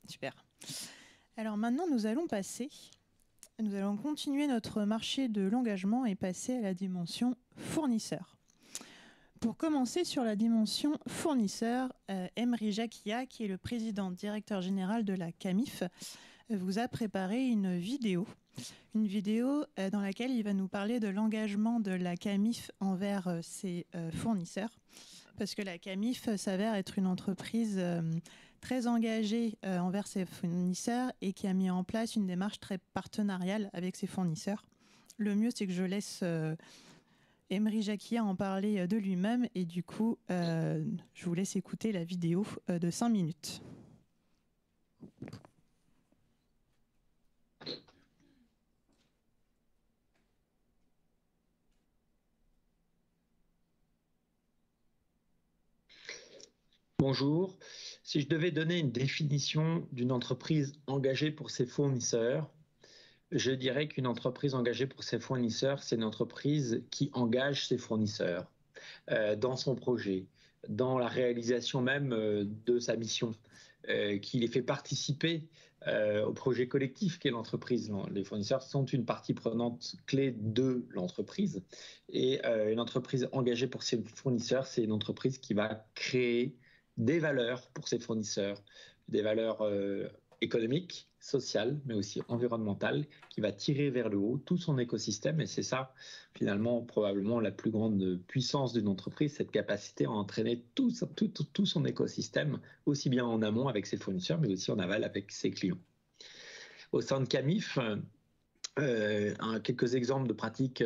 Super. Alors maintenant, nous allons continuer notre marché de l'engagement et passer à la dimension fournisseur. Pour commencer sur la dimension fournisseur, Emri Jacquia, qui est le président directeur général de la CAMIF, vous a préparé une vidéo dans laquelle il va nous parler de l'engagement de la CAMIF envers ses fournisseurs, parce que la CAMIF s'avère être une entreprise très engagée envers ses fournisseurs et qui a mis en place une démarche très partenariale avec ses fournisseurs. Le mieux, c'est que je laisse Emri Jacquia en parler de lui-même et du coup, je vous laisse écouter la vidéo de 5 minutes. Bonjour. Si je devais donner une définition d'une entreprise engagée pour ses fournisseurs, je dirais qu'une entreprise engagée pour ses fournisseurs, c'est une entreprise qui engage ses fournisseurs dans son projet, dans la réalisation même de sa mission, qui les fait participer au projet collectif qu'est l'entreprise. Les fournisseurs sont une partie prenante clé de l'entreprise. Et une entreprise engagée pour ses fournisseurs, c'est une entreprise qui va créer des valeurs pour ses fournisseurs, des valeurs économiques, sociales, mais aussi environnementales, qui va tirer vers le haut tout son écosystème. Et c'est ça, finalement, probablement la plus grande puissance d'une entreprise, cette capacité à entraîner tout son écosystème, aussi bien en amont avec ses fournisseurs, mais aussi en aval avec ses clients. Au sein de CAMIF, quelques exemples de pratiques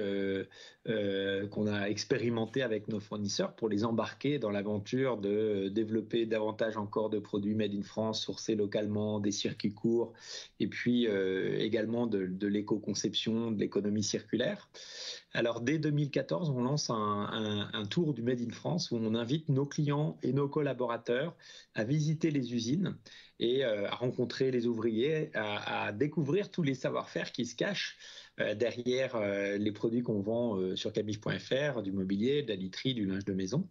qu'on a expérimentées avec nos fournisseurs pour les embarquer dans l'aventure de développer davantage encore de produits made in France, sourcés localement, des circuits courts, et puis également de l'éco-conception, de l'économie circulaire. Alors dès 2014, on lance un tour du Made in France où on invite nos clients et nos collaborateurs à visiter les usines et à rencontrer les ouvriers, à découvrir tous les savoir-faire qui se cachent derrière les produits qu'on vend sur camif.fr, du mobilier, de la literie, du linge de maison.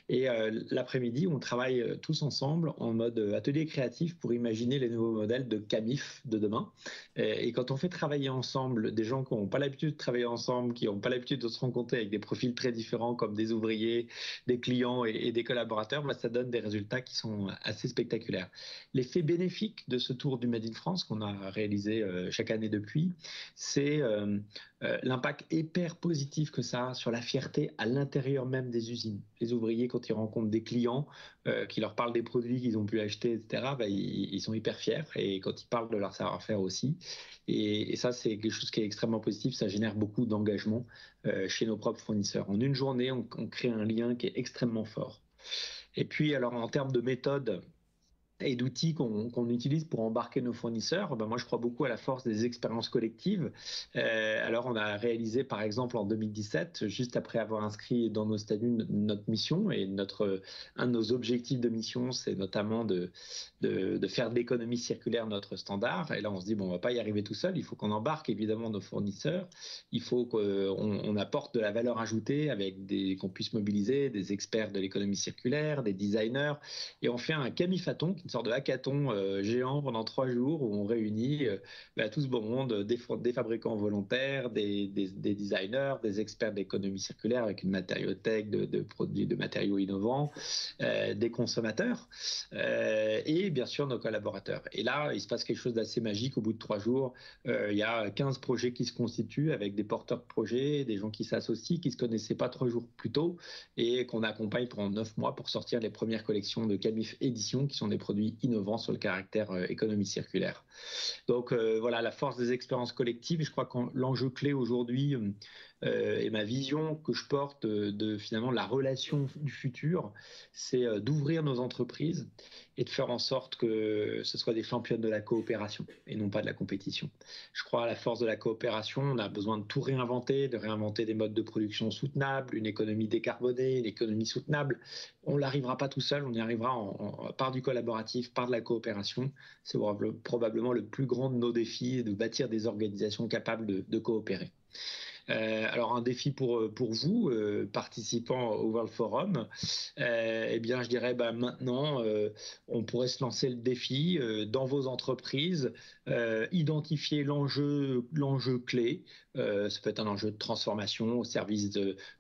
Et l'après-midi, on travaille tous ensemble en mode atelier créatif pour imaginer les nouveaux modèles de CAMIF de demain. Et quand on fait travailler ensemble des gens qui n'ont pas l'habitude de travailler ensemble, qui n'ont pas l'habitude de se rencontrer avec des profils très différents comme des ouvriers, des clients et des collaborateurs, bah, ça donne des résultats qui sont assez spectaculaires. L'effet bénéfique de ce tour du Made in France qu'on a réalisé chaque année depuis, c'est l'impact hyper positif que ça a sur la fierté à l'intérieur même des usines. Les ouvriers, quand ils rencontrent des clients qui leur parlent des produits qu'ils ont pu acheter, etc., bah, ils sont hyper fiers, et quand ils parlent de leur savoir-faire aussi. Et ça, c'est quelque chose qui est extrêmement positif. Ça génère beaucoup d'engagement chez nos propres fournisseurs. En une journée, on crée un lien qui est extrêmement fort. Et puis, alors, en termes de méthode, et d'outils qu'on utilise pour embarquer nos fournisseurs, moi je crois beaucoup à la force des expériences collectives. Alors on a réalisé par exemple en 2017, juste après avoir inscrit dans nos statuts notre mission, et un de nos objectifs de mission, c'est notamment de faire de l'économie circulaire notre standard. Et là on se dit, bon, on va pas y arriver tout seul, il faut qu'on embarque évidemment nos fournisseurs, il faut qu'on apporte de la valeur ajoutée qu'on puisse mobiliser des experts de l'économie circulaire, des designers, et on fait un camifaton, une sorte de hackathon géant pendant 3 jours où on réunit tout ce beau monde, des fabricants volontaires, des designers, des experts d'économie circulaire avec une matériothèque de produits, de matériaux innovants, des consommateurs et bien sûr nos collaborateurs. Et là, il se passe quelque chose d'assez magique. Au bout de 3 jours, il y a 15 projets qui se constituent avec des porteurs de projets, des gens qui s'associent, qui ne se connaissaient pas 3 jours plus tôt et qu'on accompagne pendant 9 mois pour sortir les premières collections de Camif Édition, qui sont des produits innovants sur le caractère économie circulaire. Donc voilà, la force des expériences collectives. Je crois que l'enjeu clé aujourd'hui et ma vision que je porte de finalement la relation du futur, c'est d'ouvrir nos entreprises et de faire en sorte que ce soit des championnes de la coopération et non pas de la compétition. Je crois à la force de la coopération. On a besoin de tout réinventer, de réinventer des modes de production soutenables, une économie décarbonée, une économie soutenable. On n'arrivera pas tout seul, on y arrivera par du collaboratif, par de la coopération. C'est probablement le plus grand de nos défis, de bâtir des organisations capables de coopérer. Alors un défi pour vous, participants au World Forum, eh bien je dirais maintenant on pourrait se lancer le défi dans vos entreprises, identifier l'enjeu clé. Ça peut être un enjeu de transformation au service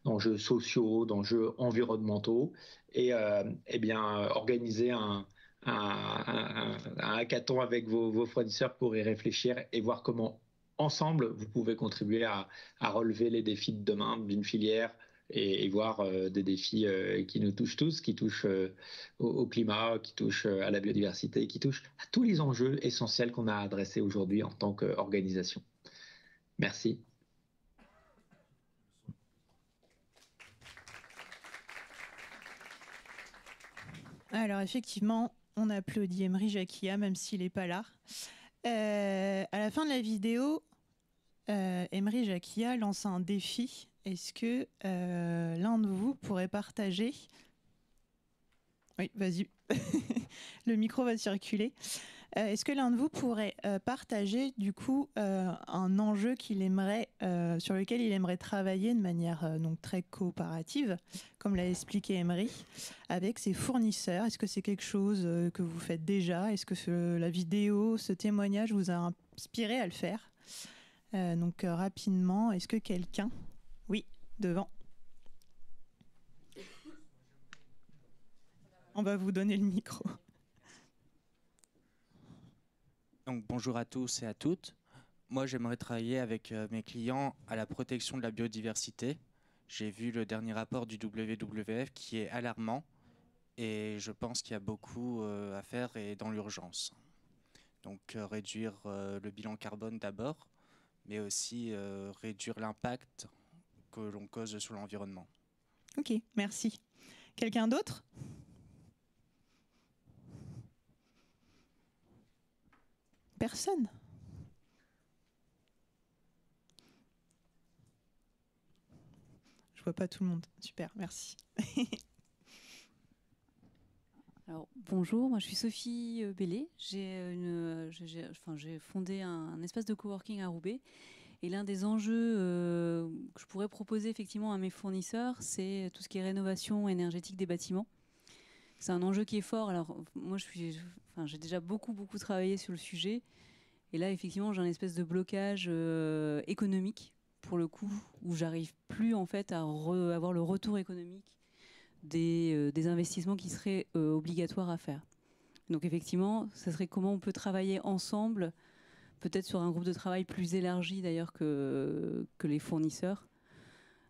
d'enjeux sociaux, d'enjeux environnementaux, et eh bien organiser un hackathon avec vos fournisseurs pour y réfléchir et voir comment ensemble, vous pouvez contribuer à relever les défis de demain d'une filière et voir des défis qui nous touchent tous, qui touchent au climat, qui touchent à la biodiversité, qui touchent à tous les enjeux essentiels qu'on a adressés aujourd'hui en tant qu'organisation. Merci. Alors effectivement, on applaudit Emery Jacquia, même s'il n'est pas là. À la fin de la vidéo, Emery Jacquia lance un défi. Est-ce que l'un de vous pourrait partager... Oui, vas-y. Le micro va circuler. Est-ce que l'un de vous pourrait partager du coup un enjeu qu'il aimerait, sur lequel il aimerait travailler de manière donc très coopérative, comme l'a expliqué Emery, avec ses fournisseurs? Est-ce que c'est quelque chose que vous faites déjà? Est-ce que la vidéo, ce témoignage vous a inspiré à le faire? Donc rapidement, est-ce que quelqu'un... Oui, devant. On va vous donner le micro. Donc, bonjour à tous et à toutes. Moi, j'aimerais travailler avec mes clients à la protection de la biodiversité. J'ai vu le dernier rapport du WWF qui est alarmant et je pense qu'il y a beaucoup à faire et dans l'urgence. Donc, réduire le bilan carbone d'abord, mais aussi réduire l'impact que l'on cause sur l'environnement. Ok, merci. Quelqu'un d'autre ? Personne. Je vois pas tout le monde. Super, merci. Alors, bonjour, moi je suis Sophie Bellé. J'ai fondé un espace de coworking à Roubaix. Et l'un des enjeux que je pourrais proposer effectivement à mes fournisseurs, c'est tout ce qui est rénovation énergétique des bâtiments. C'est un enjeu qui est fort. Alors moi, j'ai déjà beaucoup travaillé sur le sujet. Et là, effectivement, j'ai un espèce de blocage économique, pour le coup, où j'arrive plus en fait à avoir le retour économique des investissements qui seraient obligatoires à faire. Donc effectivement, ça serait comment on peut travailler ensemble, peut-être sur un groupe de travail plus élargi d'ailleurs que les fournisseurs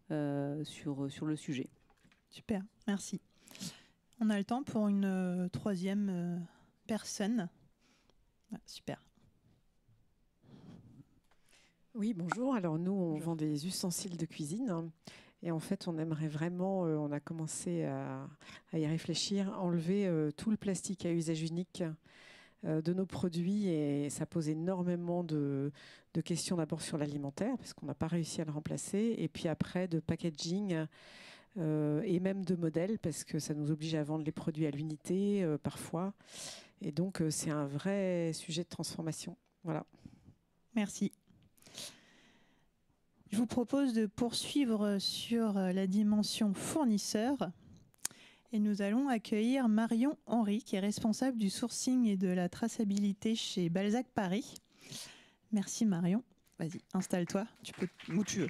sur le sujet. Super, merci. On a le temps pour une troisième personne. Ah, super. Oui, bonjour. Alors nous, on vend des ustensiles de cuisine Et en fait, on aimerait vraiment, on a commencé à y réfléchir, enlever tout le plastique à usage unique de nos produits, et ça pose énormément de questions, d'abord sur l'alimentaire, parce qu'on n'a pas réussi à le remplacer, et puis après de packaging et même de modèles, parce que ça nous oblige à vendre les produits à l'unité parfois. Et donc, c'est un vrai sujet de transformation. Voilà. Merci. Je vous propose de poursuivre sur la dimension fournisseur. Et nous allons accueillir Marion Henry, qui est responsable du sourcing et de la traçabilité chez Balzac Paris. Merci Marion. Vas-y, installe-toi. Tu peux où tu veux.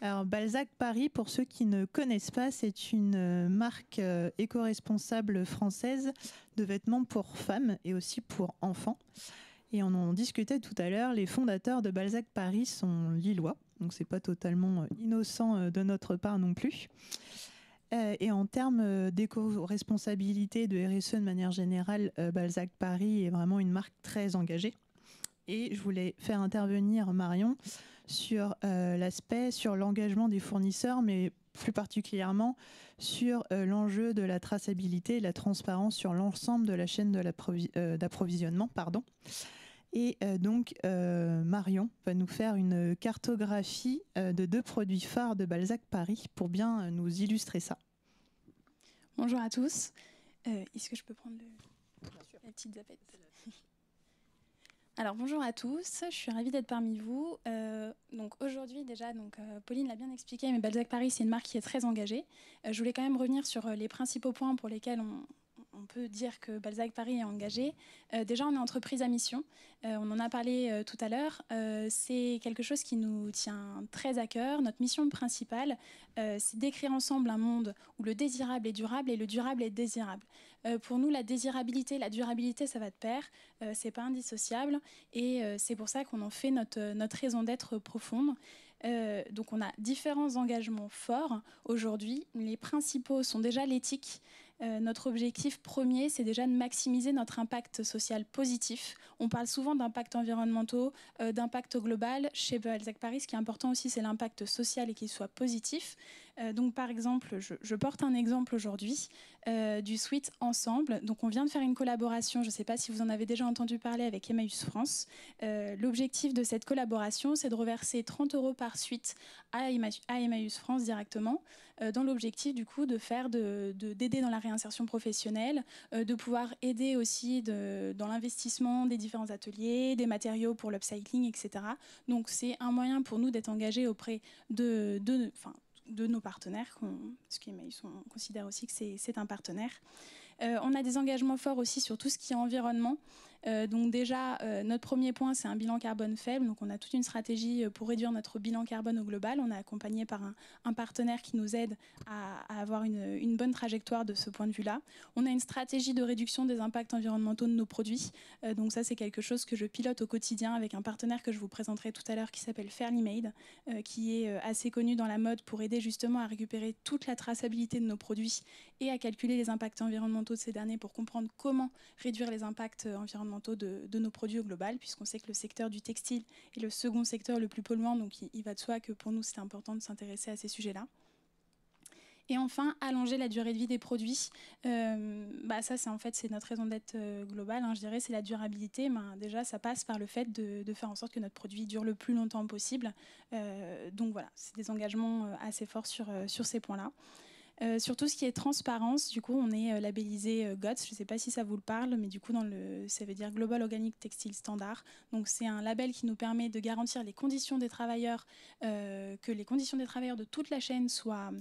Alors Balzac Paris, pour ceux qui ne connaissent pas, c'est une marque éco-responsable française de vêtements pour femmes et aussi pour enfants. Et on en discutait tout à l'heure, les fondateurs de Balzac Paris sont lillois, donc c'est pas totalement innocent de notre part non plus. Et en termes d'éco-responsabilité, de RSE de manière générale, Balzac Paris est vraiment une marque très engagée. Et je voulais faire intervenir Marion sur l'aspect, sur l'engagement des fournisseurs, mais plus particulièrement sur l'enjeu de la traçabilité et la transparence sur l'ensemble de la chaîne d'approvisionnement. Et donc, Marion va nous faire une cartographie de 2 produits phares de Balzac Paris pour bien nous illustrer ça. Bonjour à tous. Est-ce que je peux prendre la petite zapette ? Alors bonjour à tous, je suis ravie d'être parmi vous. Donc aujourd'hui déjà, Pauline l'a bien expliqué, mais Balzac Paris c'est une marque qui est très engagée. Je voulais quand même revenir sur les principaux points pour lesquels on peut dire que Balzac Paris est engagé. Déjà, on est entreprise à mission. On en a parlé tout à l'heure. C'est quelque chose qui nous tient très à cœur. Notre mission principale, c'est d'écrire ensemble un monde où le désirable est durable et le durable est désirable. Pour nous, la désirabilité, la durabilité, ça va de pair. C'est pas indissociable. Et c'est pour ça qu'on en fait notre raison d'être profonde. Donc on a différents engagements forts aujourd'hui. Les principaux sont déjà l'éthique. Notre objectif premier, c'est déjà de maximiser notre impact social positif. On parle souvent d'impact environnementaux, d'impact global. Chez Balzac Paris, ce qui est important aussi, c'est l'impact social et qu'il soit positif. Donc par exemple, je porte un exemple aujourd'hui du Sweat Ensemble. Donc on vient de faire une collaboration, je ne sais pas si vous en avez déjà entendu parler, avec Emmaüs France. L'objectif de cette collaboration, c'est de reverser 30 € par suite à Emmaüs France directement, dans l'objectif du coup d'aider dans la réinsertion professionnelle, de pouvoir aider aussi dans l'investissement des différents ateliers, des matériaux pour l'upcycling, etc. Donc c'est un moyen pour nous d'être engagés auprès de nos partenaires, parce qu'Emmaüs, on considère aussi que c'est un partenaire. On a des engagements forts aussi sur tout ce qui est environnement. Donc déjà, notre premier point, c'est un bilan carbone faible. Donc on a toute une stratégie pour réduire notre bilan carbone au global. On est accompagné par un partenaire qui nous aide à avoir une bonne trajectoire de ce point de vue-là. On a une stratégie de réduction des impacts environnementaux de nos produits. Donc ça, c'est quelque chose que je pilote au quotidien avec un partenaire que je vous présenterai tout à l'heure qui s'appelle Fairly Made, qui est assez connu dans la mode pour aider justement à récupérer toute la traçabilité de nos produits et à calculer les impacts environnementaux de ces derniers pour comprendre comment réduire les impacts environnementaux de nos produits au global, puisqu'on sait que le secteur du textile est le second secteur le plus polluant, donc il va de soi que pour nous c'est important de s'intéresser à ces sujets-là. Et enfin, allonger la durée de vie des produits. Ça, c'est notre raison d'être globale, je dirais, c'est la durabilité. Déjà, ça passe par le fait de faire en sorte que notre produit dure le plus longtemps possible. Donc voilà, c'est des engagements assez forts sur ces points-là. Sur tout ce qui est transparence, du coup, on est labellisé GOTS. Je ne sais pas si ça vous le parle, mais du coup, ça veut dire Global Organic Textile Standard. Donc, c'est un label qui nous permet de garantir les conditions des travailleurs, que les conditions des travailleurs de toute la chaîne soient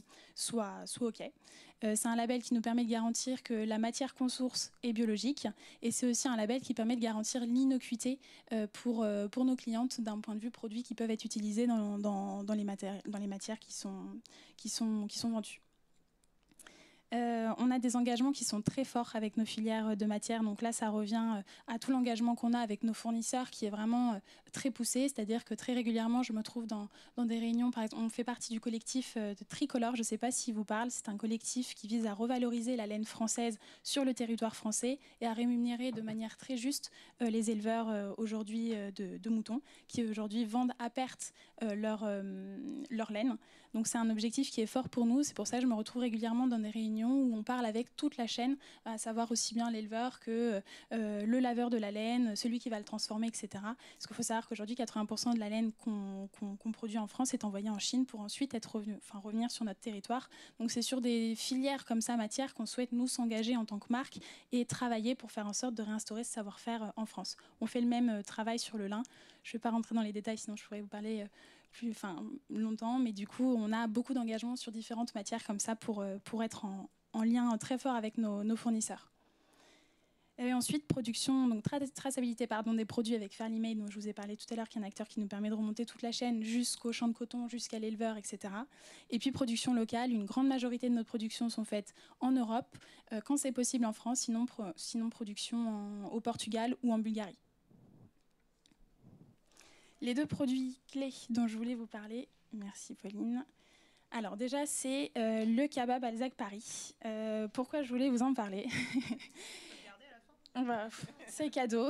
OK. C'est un label qui nous permet de garantir que la matière qu'on source est biologique. Et c'est aussi un label qui permet de garantir l'innocuité pour nos clientes d'un point de vue produits qui peuvent être utilisés dans les matières qui sont vendues. On a des engagements qui sont très forts avec nos filières de matière. Donc là, ça revient à tout l'engagement qu'on a avec nos fournisseurs qui est vraiment très poussé. C'est-à-dire que très régulièrement, je me trouve dans des réunions. Par exemple, on fait partie du collectif de Tricolore. Je ne sais pas s'il vous parle. C'est un collectif qui vise à revaloriser la laine française sur le territoire français et à rémunérer de manière très juste les éleveurs aujourd'hui de moutons qui aujourd'hui vendent à perte leur laine. Donc c'est un objectif qui est fort pour nous. C'est pour ça que je me retrouve régulièrement dans des réunions où on parle avec toute la chaîne, à savoir aussi bien l'éleveur que le laveur de la laine, celui qui va le transformer, etc. Parce qu'il faut savoir qu'aujourd'hui, 80% de la laine qu'on produit en France est envoyée en Chine pour ensuite revenir sur notre territoire. Donc c'est sur des filières comme ça, matière, qu'on souhaite nous s'engager en tant que marque et travailler pour faire en sorte de réinstaurer ce savoir-faire en France. On fait le même travail sur le lin. Je ne vais pas rentrer dans les détails, sinon je pourrais vous parler longtemps, mais du coup, on a beaucoup d'engagements sur différentes matières comme ça pour être en lien très fort avec nos fournisseurs. Et ensuite, production, donc traçabilité des produits avec Fairly Made, dont je vous ai parlé tout à l'heure, qui est un acteur qui nous permet de remonter toute la chaîne jusqu'au champ de coton, jusqu'à l'éleveur, etc. Et puis production locale, une grande majorité de notre productions sont faites en Europe, quand c'est possible en France, sinon production au Portugal ou en Bulgarie. Les deux produits clés dont je voulais vous parler, merci Pauline. Alors déjà, c'est le Cabas Balzac Paris. Pourquoi je voulais vous en parler? C'est cadeau.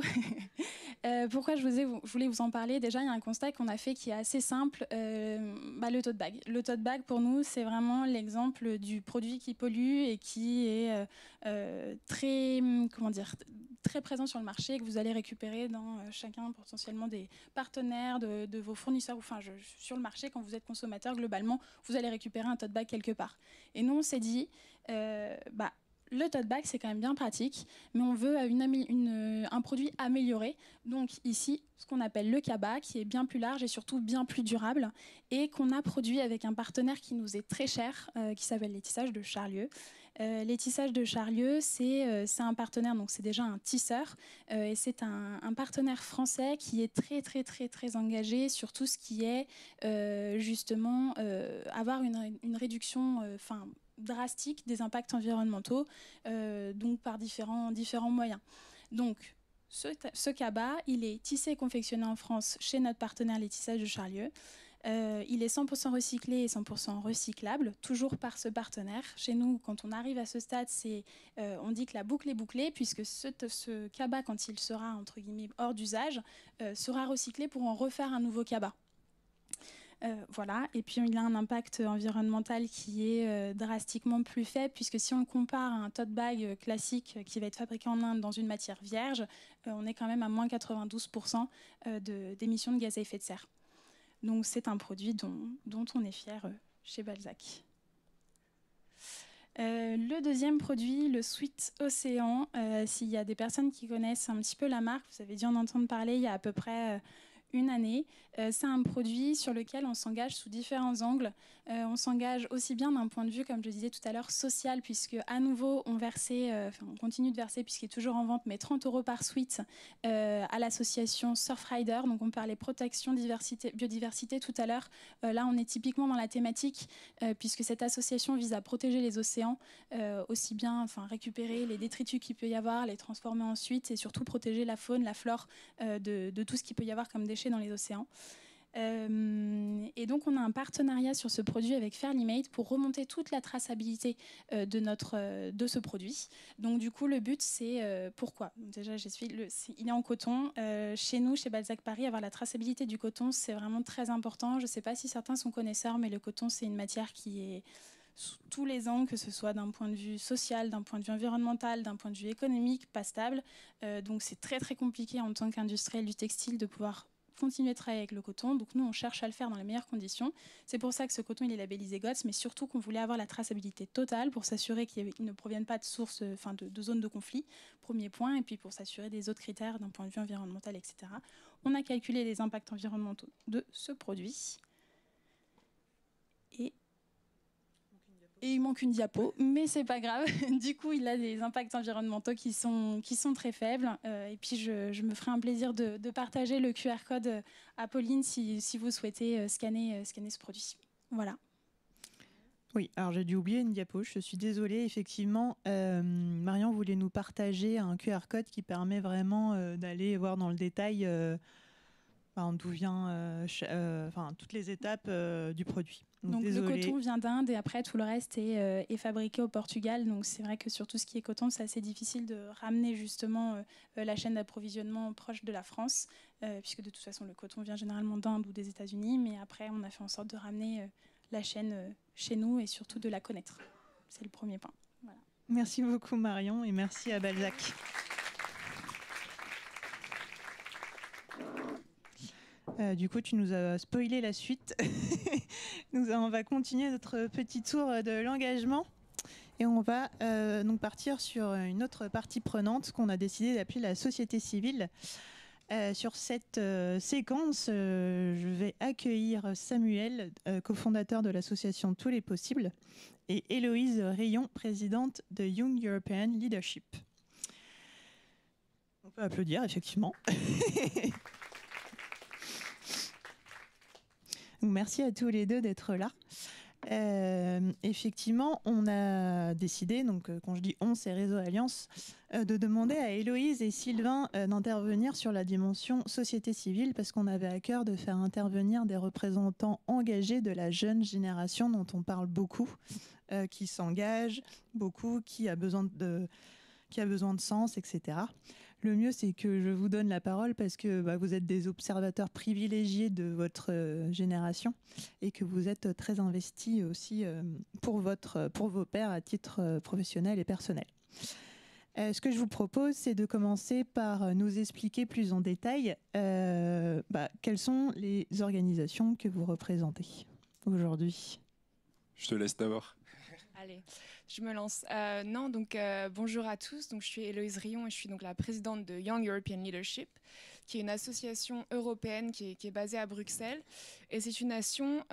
Pourquoi je voulais vous en parler? Déjà, il y a un constat qu'on a fait qui est assez simple, le tote bag. Le tote bag, pour nous, c'est vraiment l'exemple du produit qui pollue et qui est très présent sur le marché, que vous allez récupérer dans chacun potentiellement des partenaires de vos fournisseurs, sur le marché, quand vous êtes consommateur, globalement, vous allez récupérer un tote bag quelque part. Et nous, on s'est dit, le tote bag, c'est quand même bien pratique, mais on veut un produit amélioré. Donc ici, ce qu'on appelle le Cabas, qui est bien plus large et surtout bien plus durable, et qu'on a produit avec un partenaire qui nous est très cher, qui s'appelle Les Tissages de Charlieu. Les Tissages de Charlieu, c'est un partenaire, donc c'est déjà un tisseur, et c'est un partenaire français qui est très, très, très, très engagé sur tout ce qui est justement avoir une réduction drastique des impacts environnementaux, donc par différents moyens. Donc, ce cabas, il est tissé et confectionné en France chez notre partenaire Les Tissages de Charlieu. Il est 100% recyclé et 100% recyclable, toujours par ce partenaire. Chez nous, quand on arrive à ce stade, on dit que la boucle est bouclée, puisque ce cabas, quand il sera entre guillemets hors d'usage, sera recyclé pour en refaire un nouveau cabas. Voilà, et puis il a un impact environnemental qui est drastiquement plus faible, puisque si on le compare à un tote bag classique qui va être fabriqué en Inde dans une matière vierge, on est quand même à moins 92% d'émissions de gaz à effet de serre. Donc c'est un produit dont on est fier chez Balzac. Le deuxième produit, le Sweet Océan, s'il y a des personnes qui connaissent un petit peu la marque, vous avez dû en entendre parler il y a à peu près une année. C'est un produit sur lequel on s'engage sous différents angles. On s'engage aussi bien d'un point de vue, comme je le disais tout à l'heure, social, puisque à nouveau on continue de verser, puisqu'il est toujours en vente, mais 30 € par suite à l'association Surfrider. Donc on parlait protection, biodiversité tout à l'heure. Là on est typiquement dans la thématique, puisque cette association vise à protéger les océans, aussi bien récupérer les détritus qu'il peut y avoir, les transformer ensuite, et surtout protéger la faune, la flore de tout ce qu'il peut y avoir comme déchets dans les océans. Et donc on a un partenariat sur ce produit avec Fairly Made pour remonter toute la traçabilité de ce produit. Donc du coup le but c'est pourquoi déjà il est en coton. Chez nous, chez Balzac Paris, avoir la traçabilité du coton, c'est vraiment très important. Je ne sais pas si certains sont connaisseurs, mais le coton c'est une matière qui est sous tous les angles, que ce soit d'un point de vue social, d'un point de vue environnemental, d'un point de vue économique, pas stable. Donc c'est très très compliqué en tant qu'industriel du textile de pouvoir continuer de travailler avec le coton. Donc nous, on cherche à le faire dans les meilleures conditions. C'est pour ça que ce coton, il est labellisé GOTS, mais surtout qu'on voulait avoir la traçabilité totale pour s'assurer qu'il ne provienne pas de sources, de zones de conflit, premier point, et puis pour s'assurer des autres critères d'un point de vue environnemental, etc. On a calculé les impacts environnementaux de ce produit. Et il manque une diapo, mais c'est pas grave. Du coup, il a des impacts environnementaux qui sont très faibles. Et puis, je me ferai un plaisir de partager le QR code à Pauline si vous souhaitez scanner ce produit. Voilà. Oui, alors j'ai dû oublier une diapo, je suis désolée. Effectivement, Marion voulait nous partager un QR code qui permet vraiment d'aller voir dans le détail d'où vient toutes les étapes du produit. Donc le coton vient d'Inde et après tout le reste est fabriqué au Portugal. Donc c'est vrai que sur tout ce qui est coton, c'est assez difficile de ramener justement la chaîne d'approvisionnement proche de la France, puisque de toute façon le coton vient généralement d'Inde ou des États-Unis. Mais après, on a fait en sorte de ramener la chaîne chez nous et surtout de la connaître. C'est le premier point. Voilà. Merci beaucoup Marion et merci à Balzac. Du coup, tu nous as spoilé la suite. On va continuer notre petit tour de l'engagement et on va donc partir sur une autre partie prenante qu'on a décidé d'appeler la société civile. Sur cette séquence, je vais accueillir Samuel, cofondateur de l'association Tous les Possibles, et Héloïse Rayon, présidente de Young European Leadership. On peut applaudir, effectivement. Donc, merci à tous les deux d'être là. Effectivement, on a décidé, donc quand je dis on, c'est Réseau Alliance, de demander à Héloïse et Sylvain d'intervenir sur la dimension société civile parce qu'on avait à cœur de faire intervenir des représentants engagés de la jeune génération dont on parle beaucoup, qui s'engage beaucoup, qui a besoin de sens, etc. Le mieux, c'est que je vous donne la parole parce que vous êtes des observateurs privilégiés de votre génération et que vous êtes très investis aussi pour vos pairs à titre professionnel et personnel. Ce que je vous propose, c'est de commencer par nous expliquer plus en détail quelles sont les organisations que vous représentez aujourd'hui. Je te laisse d'abord. Allez, je me lance. Bonjour à tous. Donc, je suis Héloïse Rayon et je suis donc la présidente de Young European Leadership, qui est une association européenne qui est basée à Bruxelles. Et c'est une nation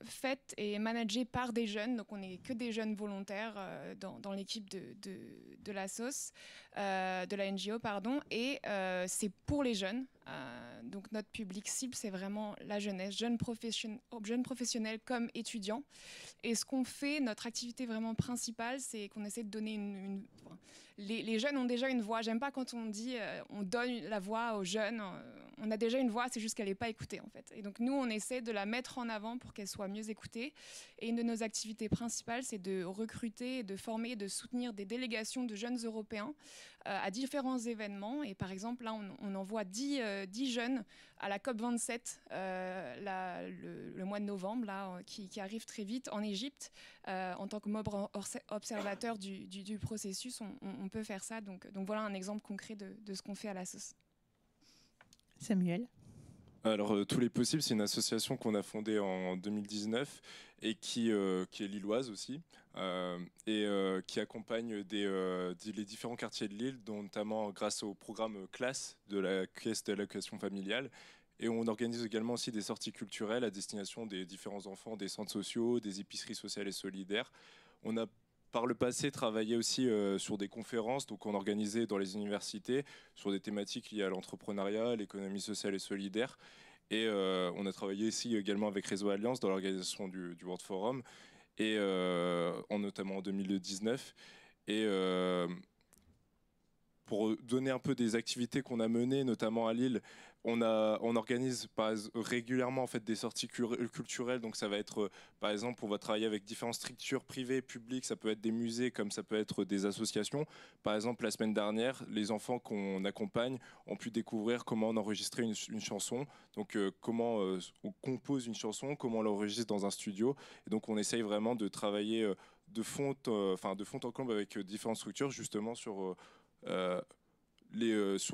faite et managée par des jeunes. Donc, on n'est que des jeunes volontaires dans l'équipe de la SOS, de la NGO, pardon. Et c'est pour les jeunes. Donc, notre public cible, c'est vraiment la jeunesse, jeunes professionnels comme étudiants. Et ce qu'on fait, notre activité vraiment principale, c'est qu'on essaie de donner les jeunes ont déjà une voix. J'aime pas quand on dit on donne la voix aux jeunes. On a déjà une voix, c'est juste qu'elle n'est pas écoutée en fait. Et donc nous, on essaie de la mettre en avant pour qu'elle soit mieux écoutée. Et une de nos activités principales, c'est de recruter, de former, de soutenir des délégations de jeunes Européens à différents événements. Et par exemple, là, on envoie 10 jeunes à la COP27 le mois de novembre, là, qui arrive très vite en Égypte. En tant que membre observateur du processus, on peut faire ça. Donc voilà un exemple concret de ce qu'on fait à la SOS. Samuel. Alors, Tous les Possibles, c'est une association qu'on a fondée en 2019 et qui est lilloise aussi et qui accompagne les différents quartiers de Lille, dont notamment grâce au programme Classe de la Caisse d'allocation familiale. Et on organise également aussi des sorties culturelles à destination des différents enfants, des centres sociaux, des épiceries sociales et solidaires. On a par le passé travaillé aussi sur des conférences, donc on organisait dans les universités sur des thématiques liées à l'entrepreneuriat, l'économie sociale et solidaire. Et on a travaillé ici également avec Réseau Alliance dans l'organisation du World Forum, et notamment en 2019. Et pour donner un peu des activités qu'on a menées, notamment à Lille, on organise régulièrement en fait, des sorties culturelles. Donc ça va être, par exemple, on va travailler avec différentes structures privées, publiques. Ça peut être des musées comme ça peut être des associations. Par exemple, la semaine dernière, les enfants qu'on accompagne ont pu découvrir comment on enregistrait une chanson. Donc comment on compose une chanson, comment on l'enregistre dans un studio. Et donc on essaye vraiment de travailler de fond en comble avec différentes structures justement sur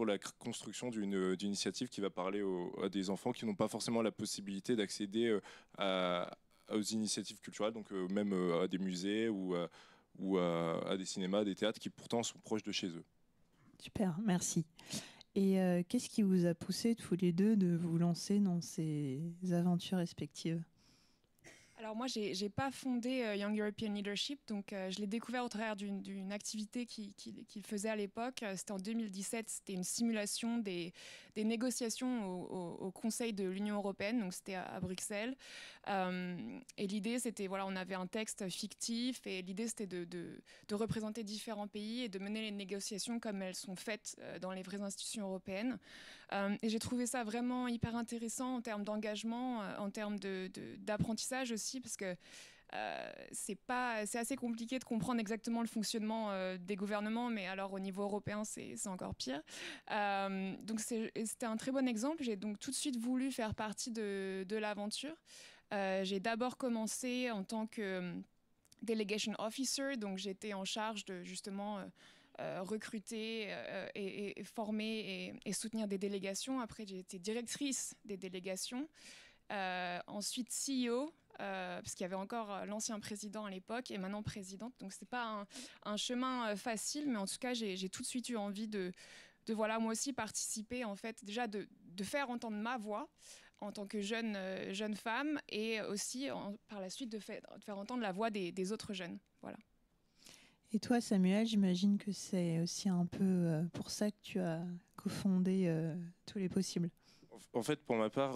la construction d'une initiative qui va parler à des enfants qui n'ont pas forcément la possibilité d'accéder aux initiatives culturelles, donc même à des musées ou à des cinémas, des théâtres qui pourtant sont proches de chez eux. Super, merci. Et qu'est-ce qui vous a poussé tous les deux de vous lancer dans ces aventures respectives ? Alors moi, j'ai pas fondé Young European Leadership, donc je l'ai découvert au travers d'une activité qu'il faisait à l'époque. C'était en 2017, c'était une simulation des négociations au Conseil de l'Union européenne, donc c'était à Bruxelles. Et l'idée, c'était, voilà, on avait un texte fictif et l'idée, c'était de représenter différents pays et de mener les négociations comme elles sont faites dans les vraies institutions européennes. Et j'ai trouvé ça vraiment hyper intéressant en termes d'engagement, en termes d'apprentissage aussi, parce que c'est assez compliqué de comprendre exactement le fonctionnement des gouvernements, mais alors au niveau européen, c'est encore pire. Donc c'était un très bon exemple. J'ai donc tout de suite voulu faire partie de l'aventure. J'ai d'abord commencé en tant que delegation officer, donc j'étais en charge de justement recruter et former et soutenir des délégations. Après, j'ai été directrice des délégations. Ensuite, CEO, parce qu'il y avait encore l'ancien président à l'époque et maintenant présidente. Donc, ce n'est pas un chemin facile, mais en tout cas, j'ai tout de suite eu envie de voilà, moi aussi participer, en fait, déjà de faire entendre ma voix en tant que jeune femme et aussi, par la suite, de faire entendre la voix des autres jeunes. Voilà. Et toi, Samuel, j'imagine que c'est aussi un peu pour ça que tu as cofondé Tous les possibles. En fait, pour ma part,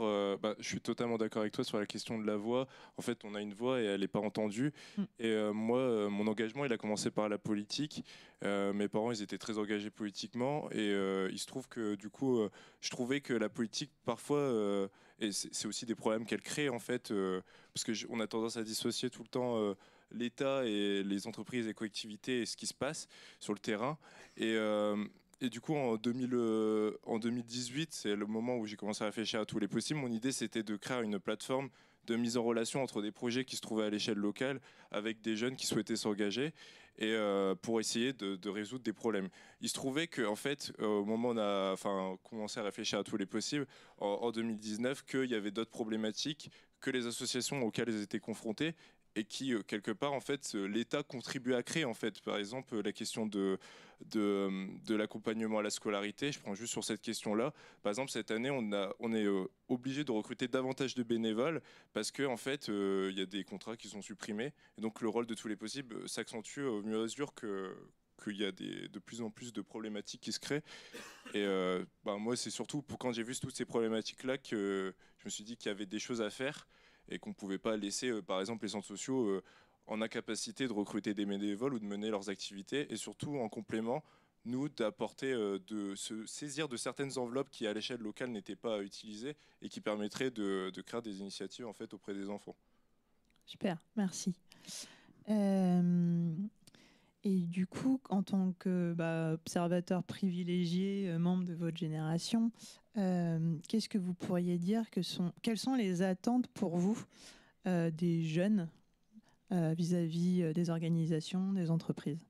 je suis totalement d'accord avec toi sur la question de la voix. En fait, on a une voix et elle n'est pas entendue. Et moi, mon engagement, il a commencé par la politique. Mes parents, ils étaient très engagés politiquement. Et il se trouve que, du coup, je trouvais que la politique, parfois, et c'est aussi des problèmes qu'elle crée, en fait, parce qu'on a tendance à dissocier tout le temps l'État et les entreprises et collectivités et ce qui se passe sur le terrain. Et du coup, en 2018, c'est le moment où j'ai commencé à réfléchir à tous les possibles. Mon idée, c'était de créer une plateforme de mise en relation entre des projets qui se trouvaient à l'échelle locale avec des jeunes qui souhaitaient s'engager et pour essayer de résoudre des problèmes. Il se trouvait qu'en fait, au moment où on a commencé à réfléchir à tous les possibles, en 2019, qu'il y avait d'autres problématiques que les associations auxquelles elles étaient confrontées et qui, quelque part, en fait, l'État contribue à créer. En fait, par exemple, la question de l'accompagnement à la scolarité, je prends juste sur cette question-là. Par exemple, cette année, on est obligé de recruter davantage de bénévoles parce qu'en en fait, il y a des contrats qui sont supprimés. Et donc, le rôle de Tous les possibles s'accentue au mieux à mesure qu'il y a de plus en plus de problématiques qui se créent. Et moi, c'est surtout quand j'ai vu toutes ces problématiques-là que je me suis dit qu'il y avait des choses à faire et qu'on ne pouvait pas laisser, par exemple, les centres sociaux en incapacité de recruter des bénévoles ou de mener leurs activités. Et surtout, en complément, nous, d'apporter, de se saisir de certaines enveloppes qui, à l'échelle locale, n'étaient pas utilisées et qui permettraient de créer des initiatives en fait, auprès des enfants. Super, merci. Et du coup, en tant que observateur privilégié, membre de votre génération, qu'est-ce que vous pourriez dire quelles sont les attentes pour vous des jeunes vis-à-vis des organisations, des entreprises?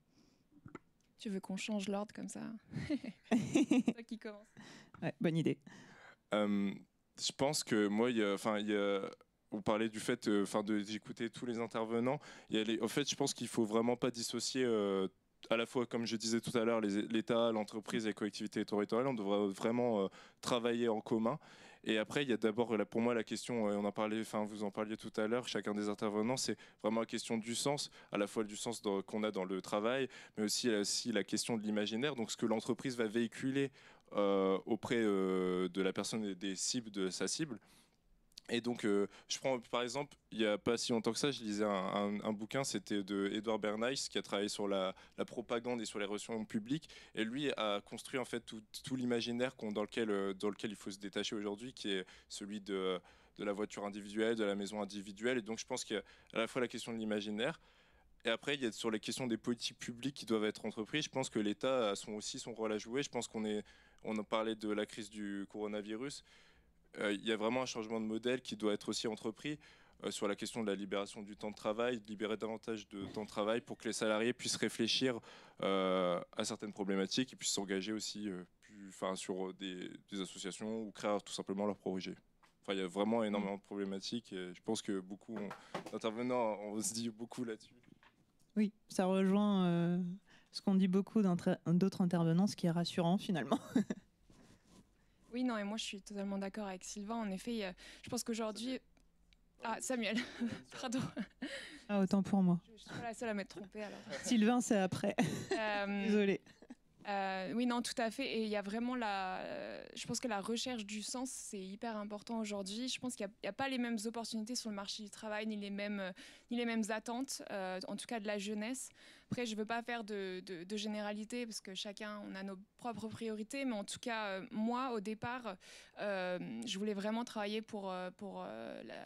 Tu veux qu'on change l'ordre comme ça? C'est toi qui commence. Ouais, bonne idée. Je pense que moi, on parlait du fait d'écouter tous les intervenants. En fait, je pense qu'il ne faut vraiment pas dissocier à la fois, comme je disais tout à l'heure, l'État, l'entreprise et les collectivités territoriales. On devrait vraiment travailler en commun. Et après, il y a d'abord, pour moi, la question, vous en parliez tout à l'heure, chacun des intervenants, c'est vraiment la question du sens, à la fois du sens qu'on a dans le travail, mais aussi la question de l'imaginaire, donc ce que l'entreprise va véhiculer auprès de la personne et des cibles de sa cible. Et donc, je prends par exemple, il n'y a pas si longtemps que ça, je lisais un bouquin, c'était de Edward Bernays, qui a travaillé sur la propagande et sur les relations publiques. Et lui a construit en fait tout l'imaginaire dans lequel il faut se détacher aujourd'hui, qui est celui de la voiture individuelle, de la maison individuelle. Et donc, je pense qu'il y a à la fois la question de l'imaginaire. Et après, il y a sur les questions des politiques publiques qui doivent être entreprises. Je pense que l'État a aussi son rôle à jouer. Je pense on a parlé de la crise du coronavirus. Il y a vraiment un changement de modèle qui doit être aussi entrepris sur la question de la libération du temps de travail, de libérer davantage de temps de travail pour que les salariés puissent réfléchir à certaines problématiques et puissent s'engager aussi sur des associations ou créer tout simplement leur projet. Il y a vraiment énormément de problématiques et je pense que beaucoup d'intervenants, on se dit beaucoup là-dessus. Oui, ça rejoint ce qu'on dit beaucoup d'autres intervenants, ce qui est rassurant finalement. Oui, non, et moi je suis totalement d'accord avec Sylvain. En effet, je pense qu'aujourd'hui... Ah, Samuel, pardon. Ah, autant pour moi. Je suis pas la seule à m'être trompée alors. Sylvain, c'est après. Désolée. Oui, non, tout à fait. Et il y a vraiment je pense que la recherche du sens, c'est hyper important aujourd'hui. Je pense qu'il n'y a pas les mêmes opportunités sur le marché du travail, ni les mêmes attentes, en tout cas de la jeunesse. Après, je ne veux pas faire de généralité parce que chacun, on a nos propres priorités. Mais en tout cas, moi, au départ, je voulais vraiment travailler pour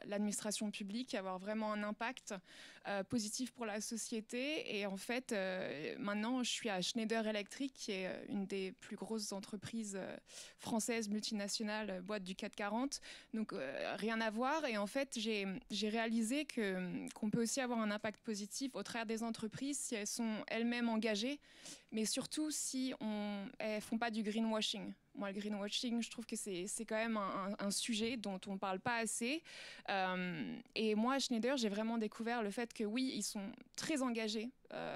l'administration publique, avoir vraiment un impact positif pour la société. Et en fait, maintenant, je suis à Schneider Electric, qui est une des plus grosses entreprises françaises, multinationales, boîte du CAC 40. Donc, rien à voir. Et en fait, j'ai réalisé qu'on peut aussi avoir un impact positif au travers des entreprises si elles sont elles-mêmes engagées, mais surtout si elles ne font pas du greenwashing. Moi, le greenwashing, je trouve que c'est quand même un sujet dont on ne parle pas assez. Et moi, à Schneider, j'ai vraiment découvert le fait que oui, ils sont très engagés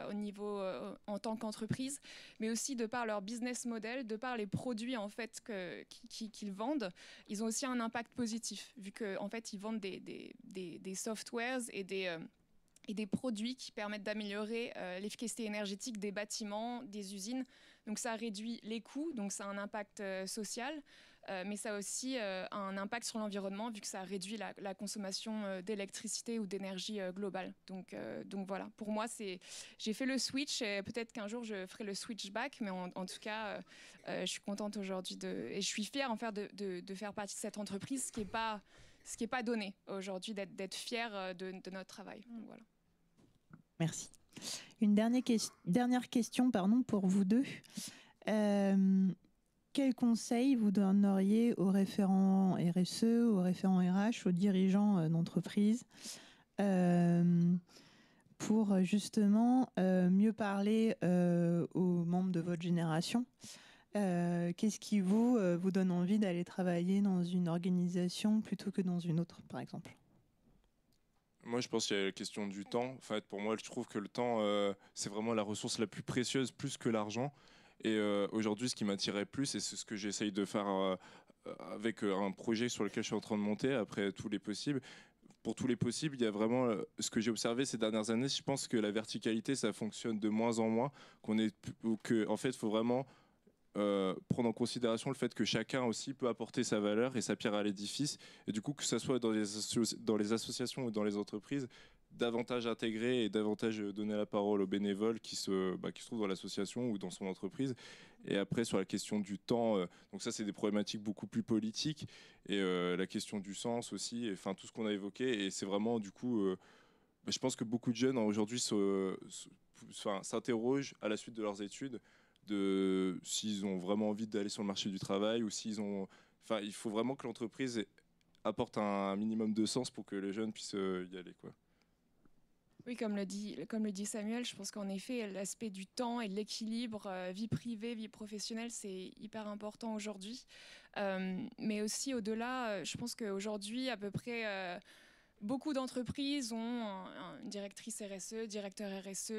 au niveau en tant qu'entreprise, mais aussi de par leur business model, de par les produits en fait qu'ils vendent, ils ont aussi un impact positif, vu qu'en fait, ils vendent des softwares et des produits qui permettent d'améliorer l'efficacité énergétique des bâtiments, des usines. Donc ça réduit les coûts, donc ça a un impact social, mais ça a aussi un impact sur l'environnement vu que ça réduit la consommation d'électricité ou d'énergie globale. Donc voilà, pour moi, j'ai fait le switch et peut-être qu'un jour je ferai le switch back, mais en tout cas, je suis contente aujourd'hui et je suis fière en fait de faire partie de cette entreprise, ce qui est pas donné aujourd'hui, d'être fière de notre travail. Donc, voilà. Merci. Une dernière question pour vous deux. Quel conseil vous donneriez aux référents RSE, aux référents RH, aux dirigeants d'entreprise pour justement mieux parler aux membres de votre génération? Qu'est-ce qui vous donne envie d'aller travailler dans une organisation plutôt que dans une autre, par exemple? Moi, je pense qu'il y a la question du temps. En fait, pour moi, je trouve que le temps, c'est vraiment la ressource la plus précieuse, plus que l'argent. Et aujourd'hui, ce qui m'attirait plus, et c'est ce que j'essaye de faire avec un projet sur lequel je suis en train de monter, après tous les possibles. Pour tous les possibles, il y a vraiment ce que j'ai observé ces dernières années. Je pense que la verticalité, ça fonctionne de moins en moins. En fait, il faut vraiment prendre en considération le fait que chacun aussi peut apporter sa valeur et sa pierre à l'édifice, et du coup que ça soit dans les associations ou dans les entreprises, davantage intégrer et davantage donner la parole aux bénévoles qui se trouvent dans l'association ou dans son entreprise. Et après, sur la question du temps, donc ça c'est des problématiques beaucoup plus politiques, et la question du sens aussi, enfin tout ce qu'on a évoqué, et c'est vraiment du coup je pense que beaucoup de jeunes aujourd'hui s'interrogent à la suite de leurs études s'ils ont vraiment envie d'aller sur le marché du travail, ou il faut vraiment que l'entreprise apporte un minimum de sens pour que les jeunes puissent y aller, quoi. Oui, comme le dit Samuel, je pense qu'en effet, l'aspect du temps et de l'équilibre, vie privée, vie professionnelle, c'est hyper important aujourd'hui. Mais aussi au-delà, je pense qu'aujourd'hui, à peu près beaucoup d'entreprises ont une directrice RSE, directeur RSE.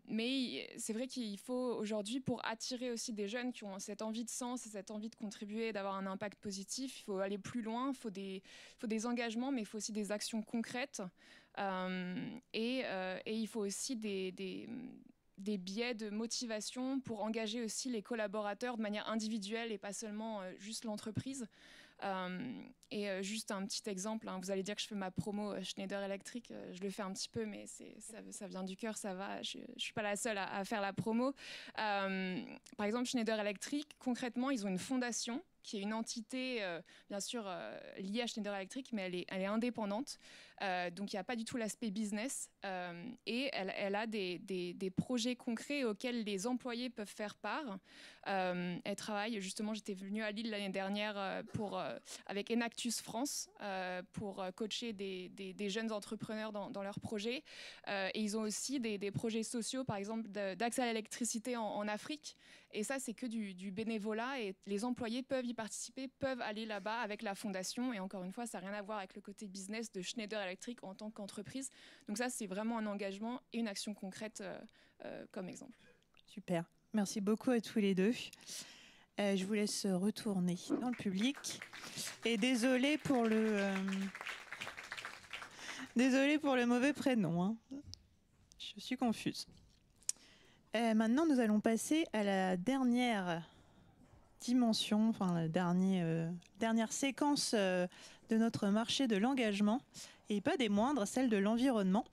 Mais c'est vrai qu'il faut aujourd'hui, pour attirer aussi des jeunes qui ont cette envie de sens et cette envie de contribuer, d'avoir un impact positif, il faut aller plus loin, il faut des engagements, mais il faut aussi des actions concrètes. Et il faut aussi des biais de motivation pour engager aussi les collaborateurs de manière individuelle et pas seulement juste l'entreprise. Et juste un petit exemple, hein, vous allez dire que je fais ma promo Schneider Electric, je le fais un petit peu, mais ça vient du cœur, ça va, je ne suis pas la seule à faire la promo. Par exemple, Schneider Electric, concrètement, ils ont une fondation qui est une entité, bien sûr, liée à Schneider Electric, mais elle est indépendante. Donc, il n'y a pas du tout l'aspect business. Et elle a des projets concrets auxquels les employés peuvent faire part. Elle travaille, justement, j'étais venue à Lille l'année dernière avec Enactus France pour coacher des jeunes entrepreneurs dans leurs projets. Et ils ont aussi des projets sociaux, par exemple, d'accès à l'électricité en Afrique. Et ça, c'est que du bénévolat, et les employés peuvent y participer, peuvent aller là-bas avec la fondation. Et encore une fois, ça n'a rien à voir avec le côté business de Schneider Electric en tant qu'entreprise. Donc ça, c'est vraiment un engagement et une action concrète comme exemple. Super. Merci beaucoup à tous les deux. Je vous laisse retourner dans le public. Et désolée pour le Désolée pour le mauvais prénom. Hein. Je suis confuse. Maintenant, nous allons passer à la dernière dimension, enfin la dernière séquence de notre marché de l'engagement, et pas des moindres, celle de l'environnement.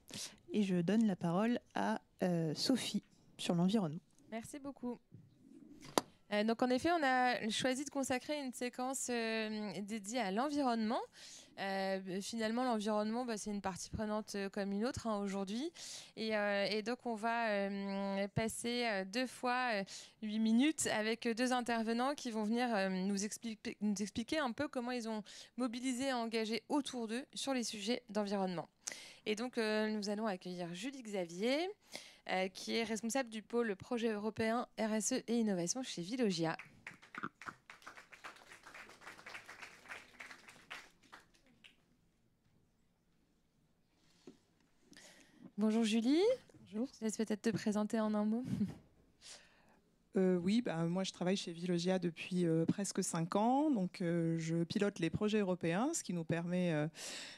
Et je donne la parole à Sophie sur l'environnement. Merci beaucoup. Donc en effet, on a choisi de consacrer une séquence dédiée à l'environnement. Finalement, l'environnement, c'est une partie prenante comme une autre aujourd'hui. Et donc, on va passer 2 fois 8 minutes avec 2 intervenants qui vont venir nous expliquer un peu comment ils ont mobilisé et engagé autour d'eux sur les sujets d'environnement. Et donc, nous allons accueillir Julie Xavier, qui est responsable du pôle projet européen RSE et innovation chez Veolia. Bonjour Julie. Bonjour. Je te laisse peut-être te présenter en un mot. Oui, moi je travaille chez Veolia depuis presque 5 ans. Donc, je pilote les projets européens, ce qui nous permet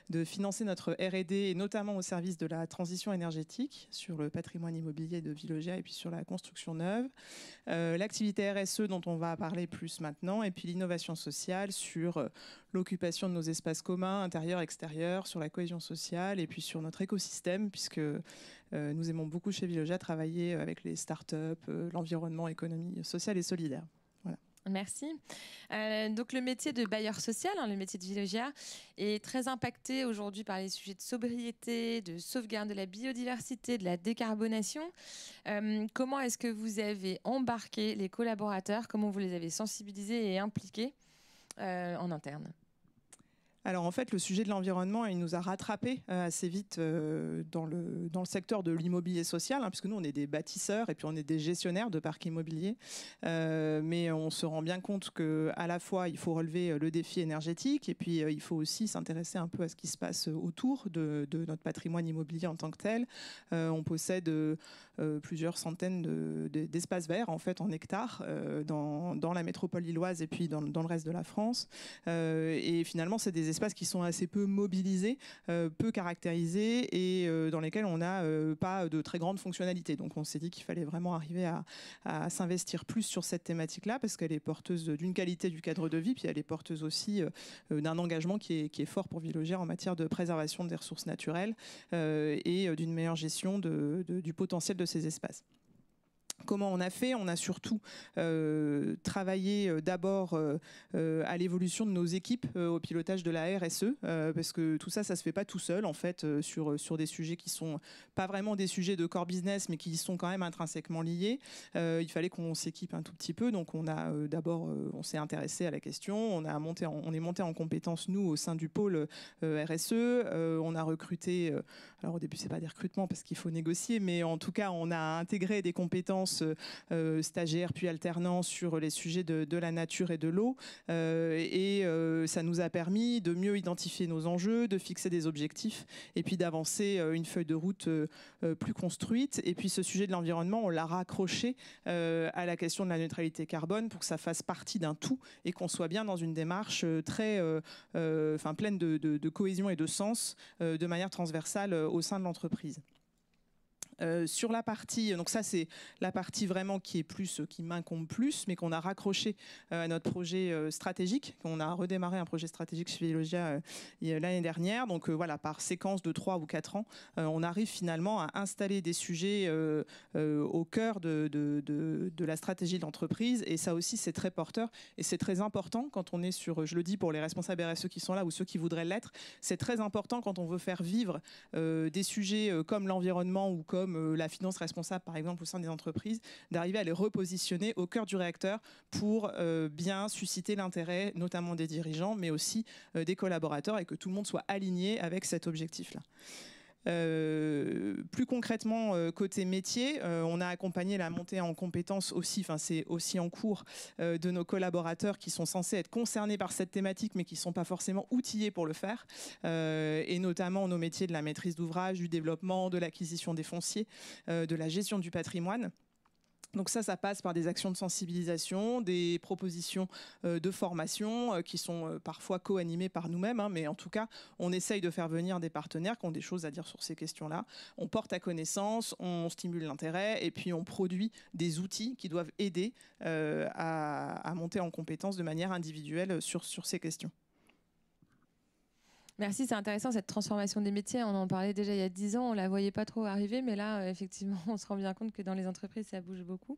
de financer notre R&D et notamment au service de la transition énergétique sur le patrimoine immobilier de Veolia et puis sur la construction neuve. L'activité RSE dont on va parler plus maintenant et puis l'innovation sociale sur l'occupation de nos espaces communs, intérieurs, extérieurs, sur la cohésion sociale et puis sur notre écosystème puisque nous aimons beaucoup chez Veolia travailler avec les startups, l'environnement, l'économie sociale et solidaire. Voilà. Merci. Donc le métier de bailleur social, le métier de Veolia, est très impacté aujourd'hui par les sujets de sobriété, de sauvegarde de la biodiversité, de la décarbonation. Comment est-ce que vous avez embarqué les collaborateurs? Comment vous les avez sensibilisés et impliqués en interne? Alors en fait, le sujet de l'environnement, il nous a rattrapés assez vite dans le secteur de l'immobilier social, puisque nous, on est des bâtisseurs et puis on est des gestionnaires de parcs immobiliers. Mais on se rend bien compte qu'à la fois, il faut relever le défi énergétique et puis il faut aussi s'intéresser un peu à ce qui se passe autour de notre patrimoine immobilier en tant que tel. On possède plusieurs centaines d'espaces verts, en fait, en hectares, dans la métropole lilloise et puis dans le reste de la France. Et finalement, c'est des espaces qui sont assez peu mobilisés, peu caractérisés et dans lesquels on n'a pas de très grande fonctionnalité. Donc on s'est dit qu'il fallait vraiment arriver à s'investir plus sur cette thématique-là parce qu'elle est porteuse d'une qualité du cadre de vie, puis elle est porteuse aussi d'un engagement qui est fort pour Veolia en matière de préservation des ressources naturelles et d'une meilleure gestion du potentiel de ces espaces. Comment on a fait? On a surtout travaillé d'abord à l'évolution de nos équipes au pilotage de la RSE, parce que tout ça, ça se fait pas tout seul en fait sur des sujets qui sont pas vraiment des sujets de core business, mais qui sont quand même intrinsèquement liés. Il fallait qu'on s'équipe un tout petit peu, donc on a d'abord on s'est intéressé à la question, on est monté en compétences nous au sein du pôle RSE, on a recruté. Alors au début c'est pas des recrutements parce qu'il faut négocier, mais en tout cas on a intégré des compétences stagiaires puis alternants sur les sujets de la nature et de l'eau et ça nous a permis de mieux identifier nos enjeux, de fixer des objectifs et puis d'avancer une feuille de route plus construite. Et puis ce sujet de l'environnement, on l'a raccroché à la question de la neutralité carbone pour que ça fasse partie d'un tout et qu'on soit bien dans une démarche très pleine de cohésion et de sens de manière transversale au sein de l'entreprise. Sur la partie, donc ça c'est la partie vraiment qui m'incombe plus, mais qu'on a raccroché à notre projet stratégique. On a redémarré un projet stratégique chez Veolia l'année dernière. Donc voilà, par séquence de 3 ou 4 ans, on arrive finalement à installer des sujets au cœur de la stratégie de l'entreprise. Et ça aussi c'est très porteur et c'est très important quand on est sur, je le dis pour les responsables RSE qui sont là ou ceux qui voudraient l'être, c'est très important quand on veut faire vivre des sujets comme l'environnement ou comme la finance responsable, par exemple, au sein des entreprises, d'arriver à les repositionner au cœur du réacteur pour bien susciter l'intérêt, notamment des dirigeants, mais aussi des collaborateurs et que tout le monde soit aligné avec cet objectif-là. Plus concrètement, côté métier, on a accompagné la montée en compétences aussi, c'est aussi en cours de nos collaborateurs qui sont censés être concernés par cette thématique mais qui ne sont pas forcément outillés pour le faire, et notamment nos métiers de la maîtrise d'ouvrage, du développement, de l'acquisition des fonciers, de la gestion du patrimoine. Donc ça passe par des actions de sensibilisation, des propositions de formation qui sont parfois co-animées par nous-mêmes, mais en tout cas, on essaye de faire venir des partenaires qui ont des choses à dire sur ces questions-là. On porte à connaissance, on stimule l'intérêt et puis on produit des outils qui doivent aider à monter en compétence de manière individuelle sur ces questions. Merci, c'est intéressant cette transformation des métiers. On en parlait déjà il y a 10 ans, on ne la voyait pas trop arriver, mais là, effectivement, on se rend bien compte que dans les entreprises, ça bouge beaucoup.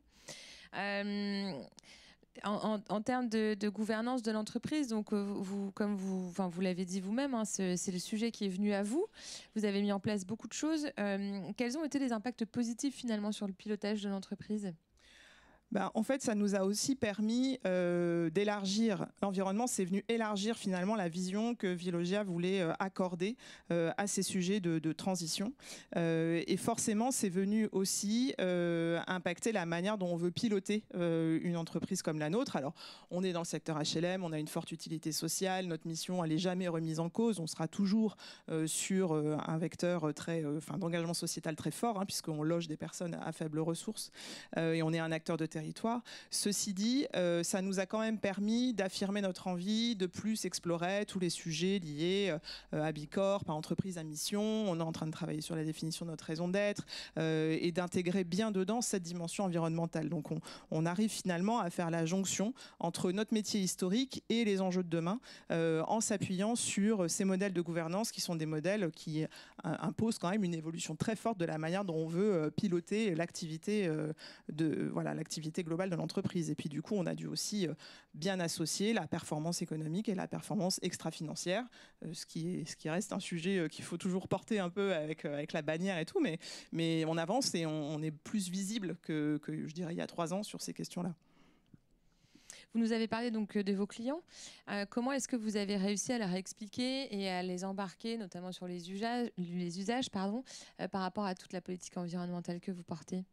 En termes de gouvernance de l'entreprise, donc comme vous l'avez dit vous-même, c'est le sujet qui est venu à vous. Vous avez mis en place beaucoup de choses. Quels ont été les impacts positifs finalement sur le pilotage de l'entreprise ? En fait, ça nous a aussi permis d'élargir l'environnement. C'est venu élargir finalement la vision que Veolia voulait accorder à ces sujets de transition. Et forcément, c'est venu aussi impacter la manière dont on veut piloter une entreprise comme la nôtre. Alors, on est dans le secteur HLM, on a une forte utilité sociale. Notre mission, elle n'est jamais remise en cause. On sera toujours sur un vecteur d'engagement sociétal très fort, puisqu'on loge des personnes à faibles ressources. Et on est un acteur de territoire. Ceci dit, ça nous a quand même permis d'affirmer notre envie de plus explorer tous les sujets liés à Bicorp, à entreprise à mission. On est en train de travailler sur la définition de notre raison d'être et d'intégrer bien dedans cette dimension environnementale. Donc on arrive finalement à faire la jonction entre notre métier historique et les enjeux de demain en s'appuyant sur ces modèles de gouvernance qui sont des modèles qui imposent quand même une évolution très forte de la manière dont on veut piloter l'activité l'activité globale de l'entreprise. Et puis du coup, on a dû aussi bien associer la performance économique et la performance extra-financière, ce qui reste un sujet qu'il faut toujours porter un peu avec la bannière et tout, mais on avance et on est plus visible que je dirais il y a 3 ans sur ces questions-là. Vous nous avez parlé donc de vos clients. Comment est-ce que vous avez réussi à leur expliquer et à les embarquer, notamment sur les usages par rapport à toute la politique environnementale que vous portez ?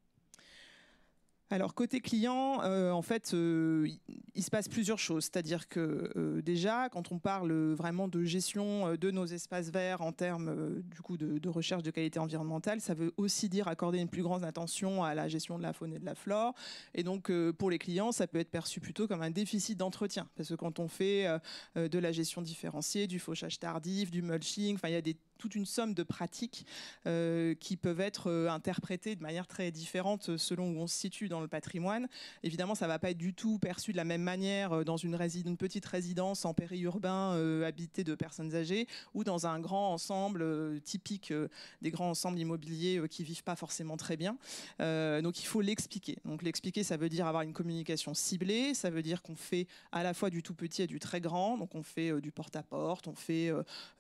Alors côté client, en fait, il se passe plusieurs choses. C'est-à-dire que déjà, quand on parle vraiment de gestion de nos espaces verts en termes du coup de recherche de qualité environnementale, ça veut aussi dire accorder une plus grande attention à la gestion de la faune et de la flore. Et donc pour les clients, ça peut être perçu plutôt comme un déficit d'entretien, parce que quand on fait de la gestion différenciée, du fauchage tardif, du mulching, il y a toute une somme de pratiques qui peuvent être interprétées de manière très différente selon où on se situe dans le patrimoine. Évidemment, ça ne va pas être du tout perçu de la même manière dans une petite résidence en périurbain habitée de personnes âgées ou dans un grand ensemble typique des grands ensembles immobiliers qui ne vivent pas forcément très bien. Donc il faut l'expliquer. Donc l'expliquer, ça veut dire avoir une communication ciblée, ça veut dire qu'on fait à la fois du tout petit et du très grand. Donc on fait du porte-à-porte, on fait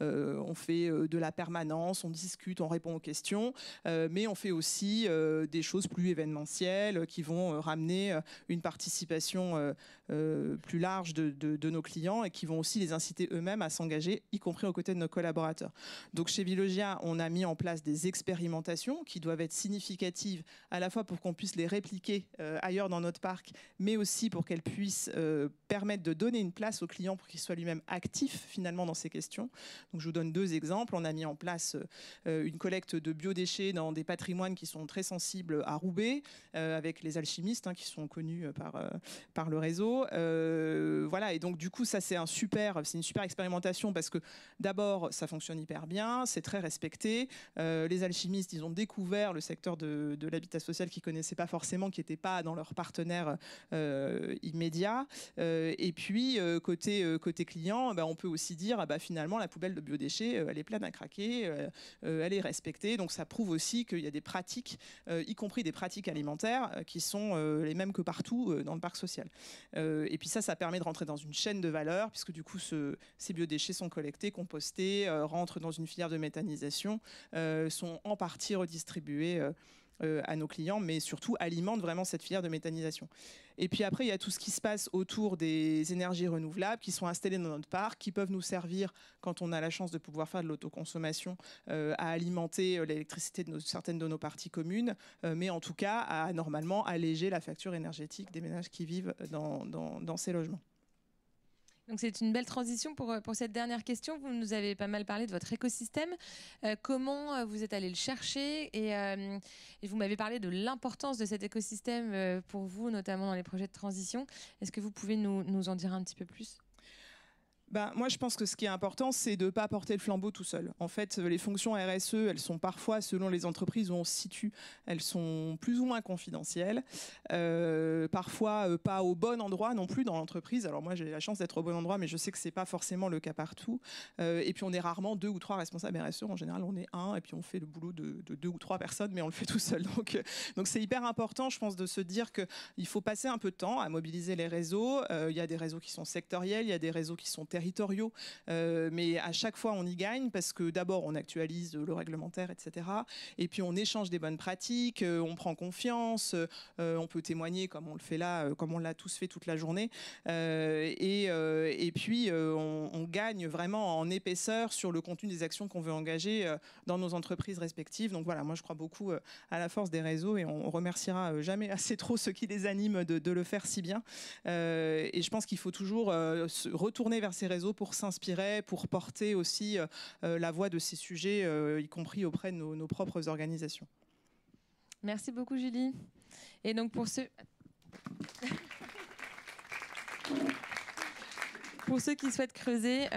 de la permanence, on discute, on répond aux questions, mais on fait aussi des choses plus événementielles qui vont ramener une participation plus large de nos clients et qui vont aussi les inciter eux-mêmes à s'engager, y compris aux côtés de nos collaborateurs. Donc chez Veolia, on a mis en place des expérimentations qui doivent être significatives à la fois pour qu'on puisse les répliquer ailleurs dans notre parc, mais aussi pour qu'elles puissent permettre de donner une place au client pour qu'il soit lui-même actif finalement dans ces questions. Donc je vous donne 2 exemples. On a mis en place une collecte de biodéchets dans des patrimoines qui sont très sensibles à Roubaix, avec les alchimistes qui sont connus par le réseau. Voilà, et donc du coup, ça c'est une super expérimentation parce que d'abord, ça fonctionne hyper bien, c'est très respecté. Les alchimistes, ils ont découvert le secteur de l'habitat social qu'ils ne connaissaient pas forcément, qui n'était pas dans leur partenaire immédiat. Et puis, côté client, on peut aussi dire, finalement, la poubelle de biodéchets, elle est pleine à craquer, elle est respectée. Donc ça prouve aussi qu'il y a des pratiques, y compris des pratiques alimentaires, qui sont les mêmes que partout dans le parc social. Et puis ça permet de rentrer dans une chaîne de valeur, puisque du coup, ces biodéchets sont collectés, compostés, rentrent dans une filière de méthanisation, sont en partie redistribués à nos clients, mais surtout alimentent vraiment cette filière de méthanisation. Et puis après, il y a tout ce qui se passe autour des énergies renouvelables qui sont installées dans notre parc, qui peuvent nous servir, quand on a la chance de pouvoir faire de l'autoconsommation, à alimenter l'électricité de certaines de nos parties communes, mais en tout cas à normalement alléger la facture énergétique des ménages qui vivent dans ces logements. Donc c'est une belle transition pour cette dernière question. Vous nous avez pas mal parlé de votre écosystème. Comment vous êtes allé le chercher et vous m'avez parlé de l'importance de cet écosystème pour vous, notamment dans les projets de transition. Est-ce que vous pouvez nous en dire un petit peu plus ? Moi, je pense que ce qui est important, c'est de ne pas porter le flambeau tout seul. En fait, les fonctions RSE, elles sont parfois, selon les entreprises où on se situe, elles sont plus ou moins confidentielles. Parfois, pas au bon endroit non plus dans l'entreprise. Alors moi, j'ai la chance d'être au bon endroit, mais je sais que ce n'est pas forcément le cas partout. Et puis, on est rarement 2 ou 3 responsables RSE. En général, on est 1 et puis on fait le boulot de 2 ou 3 personnes, mais on le fait tout seul. Donc c'est hyper important, je pense, de se dire qu'il faut passer un peu de temps à mobiliser les réseaux. Il y a des réseaux qui sont sectoriels, il y a des réseaux qui sont territoriaux, mais à chaque fois on y gagne parce que d'abord on actualise le réglementaire, etc. Et puis on échange des bonnes pratiques, on prend confiance, on peut témoigner comme on le fait là, comme on l'a tous fait toute la journée. Et puis on gagne vraiment en épaisseur sur le contenu des actions qu'on veut engager dans nos entreprises respectives. Donc voilà, moi je crois beaucoup à la force des réseaux et on remerciera jamais assez trop ceux qui les animent de le faire si bien. Et je pense qu'il faut toujours se retourner vers ces réseaux pour s'inspirer, pour porter aussi la voix de ces sujets, y compris auprès de nos propres organisations. Merci beaucoup Julie. Et donc pour ceux qui souhaitent creuser,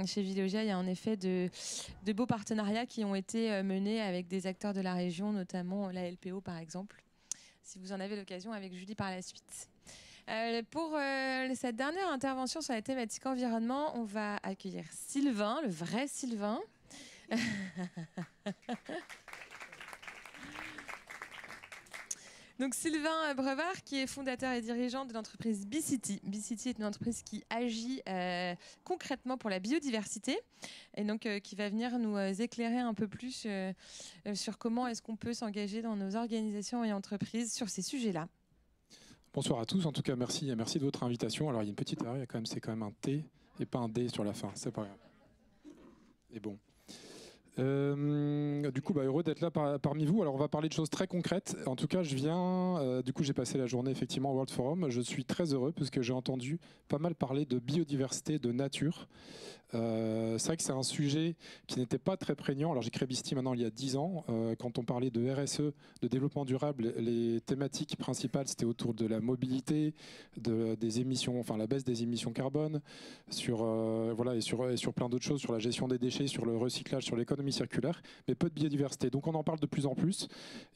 chez Veolia, il y a en effet de beaux partenariats qui ont été menés avec des acteurs de la région, notamment la LPO par exemple, si vous en avez l'occasion avec Julie par la suite. Pour cette dernière intervention sur la thématique environnement, on va accueillir Sylvain, le vrai Sylvain. Donc Sylvain Brevard, qui est fondateur et dirigeant de l'entreprise B-City. B-City est une entreprise qui agit concrètement pour la biodiversité et donc qui va venir nous éclairer un peu plus sur comment est-ce qu'on peut s'engager dans nos organisations et entreprises sur ces sujets-là. Bonsoir à tous, en tout cas merci de votre invitation. Alors il y a une petite erreur, c'est quand même un T et pas un D sur la fin, c'est pas grave. Et bon. Du coup, heureux d'être là parmi vous. Alors on va parler de choses très concrètes. En tout cas, je viens, du coup j'ai passé la journée effectivement au World Forum. Je suis très heureux parce que j'ai entendu pas mal parler de biodiversité, de nature. C'est vrai que c'est un sujet qui n'était pas très prégnant. Alors j'ai créé B-City maintenant il y a 10 ans. Quand on parlait de RSE, de développement durable, les thématiques principales c'était autour de la mobilité, des émissions, enfin la baisse des émissions carbone, voilà, et sur plein d'autres choses, sur la gestion des déchets, sur le recyclage, sur l'économie circulaire, mais peu de biodiversité. Donc on en parle de plus en plus.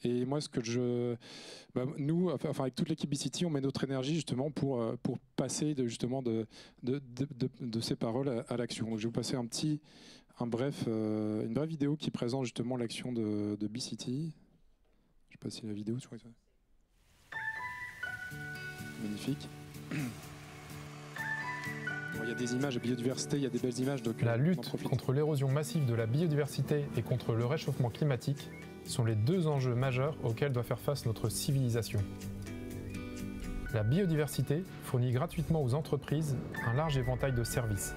Et moi nous, enfin avec toute l'équipe B-City, on met notre énergie justement pour passer de ces paroles à l'action. Donc je vais vous passer une brève vidéo qui présente justement l'action de B-City. Je sais pas si la vidéo sur magnifique. Bon, il y a des images de biodiversité, il y a des belles images. Donc la lutte contre l'érosion massive de la biodiversité et contre le réchauffement climatique sont les 2 enjeux majeurs auxquels doit faire face notre civilisation. La biodiversité fournit gratuitement aux entreprises un large éventail de services.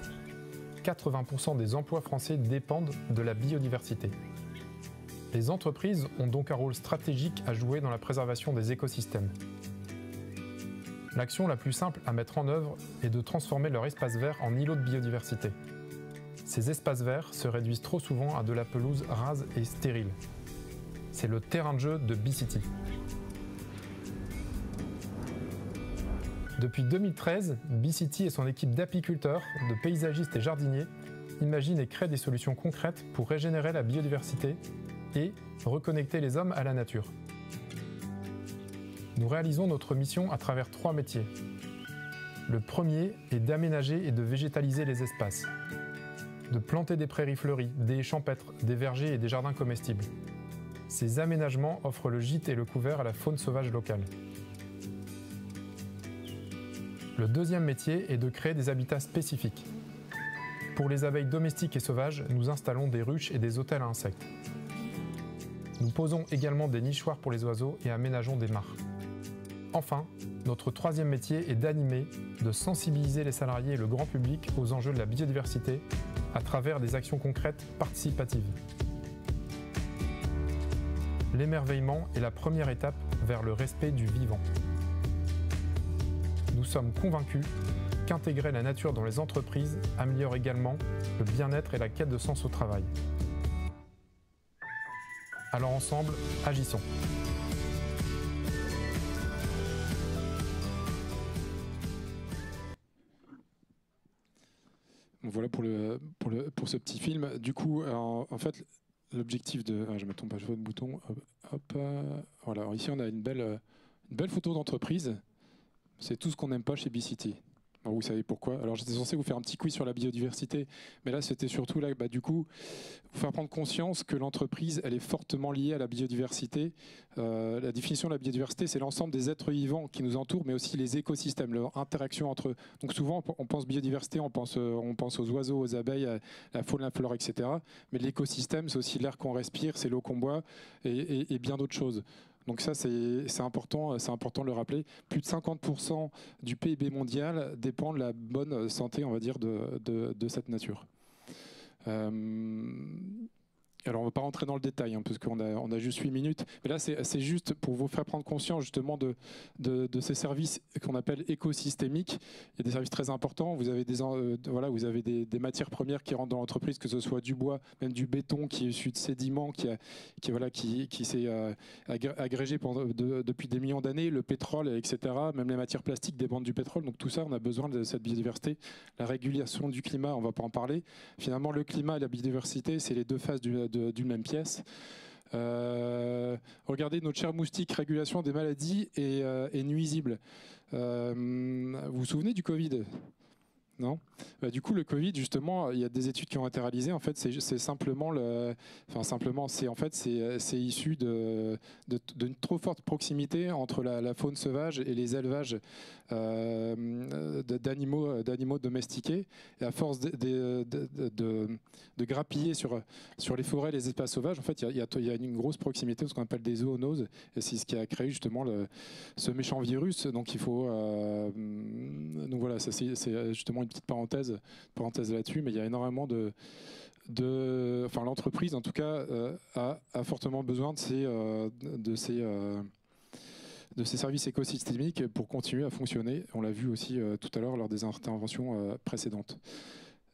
80% des emplois français dépendent de la biodiversité. Les entreprises ont donc un rôle stratégique à jouer dans la préservation des écosystèmes. L'action la plus simple à mettre en œuvre est de transformer leur espace vert en îlot de biodiversité. Ces espaces verts se réduisent trop souvent à de la pelouse rase et stérile. C'est le terrain de jeu de B-City. Depuis 2013, B-City et son équipe d'apiculteurs, de paysagistes et jardiniers imaginent et créent des solutions concrètes pour régénérer la biodiversité et reconnecter les hommes à la nature. Nous réalisons notre mission à travers 3 métiers. Le premier est d'aménager et de végétaliser les espaces, de planter des prairies fleuries, des haies champêtres, des vergers et des jardins comestibles. Ces aménagements offrent le gîte et le couvert à la faune sauvage locale. Le deuxième métier est de créer des habitats spécifiques. Pour les abeilles domestiques et sauvages, nous installons des ruches et des hôtels à insectes. Nous posons également des nichoirs pour les oiseaux et aménageons des mares. Enfin, notre troisième métier est d'animer, de sensibiliser les salariés et le grand public aux enjeux de la biodiversité à travers des actions concrètes participatives. L'émerveillement est la première étape vers le respect du vivant. Nous sommes convaincus qu'intégrer la nature dans les entreprises améliore également le bien-être et la quête de sens au travail. Alors ensemble, agissons. Voilà pour ce petit film. Du coup, en fait, l'objectif de... je ne me trompe pas, je vois le bouton. Voilà, alors ici, on a une belle photo d'entreprise. C'est tout ce qu'on n'aime pas chez B-City. Alors, vous savez pourquoi. Alors, j'étais censé vous faire un petit quiz sur la biodiversité, mais là, c'était surtout là, du coup, vous faire prendre conscience que l'entreprise, elle est fortement liée à la biodiversité. La définition de la biodiversité, c'est l'ensemble des êtres vivants qui nous entourent, mais aussi les écosystèmes, leur interaction entre eux. Donc, souvent, on pense biodiversité, on pense aux oiseaux, aux abeilles, à la faune, la flore, etc. Mais l'écosystème, c'est aussi l'air qu'on respire, c'est l'eau qu'on boit et bien d'autres choses. Donc ça, c'est important de le rappeler. Plus de 50% du PIB mondial dépend de la bonne santé, on va dire, de cette nature. Alors, on ne va pas rentrer dans le détail, parce qu'on a juste 8 minutes. Mais là, c'est juste pour vous faire prendre conscience, justement, de ces services qu'on appelle écosystémiques. Il y a des services très importants. Vous avez des matières premières qui rentrent dans l'entreprise, que ce soit du bois, même du béton qui est issu de sédiments, qui s'est agrégé depuis des millions d'années, le pétrole, etc. Même les matières plastiques dépendent du pétrole. Donc, tout ça, on a besoin de cette biodiversité. La régulation du climat, on ne va pas en parler. Finalement, le climat et la biodiversité, c'est les deux faces d'une même pièce. Regardez notre cher moustique, régulation des maladies et nuisibles. Vous vous souvenez du Covid ? Non. Du coup, le Covid, justement, il y a des études qui ont été réalisées. En fait, c'est simplement c'est issu d'une trop forte proximité entre la faune sauvage et les élevages d'animaux domestiqués. Et à force de grappiller sur les forêts, les espaces sauvages, en fait, il y a une grosse proximité, ce qu'on appelle des zoonoses. Et c'est ce qui a créé justement ce méchant virus. Donc, il faut. Donc voilà, c'est justement une petite parenthèse là-dessus, mais il y a énormément l'entreprise en tout cas a fortement besoin de ces services écosystémiques pour continuer à fonctionner. On l'a vu aussi tout à l'heure lors des interventions précédentes.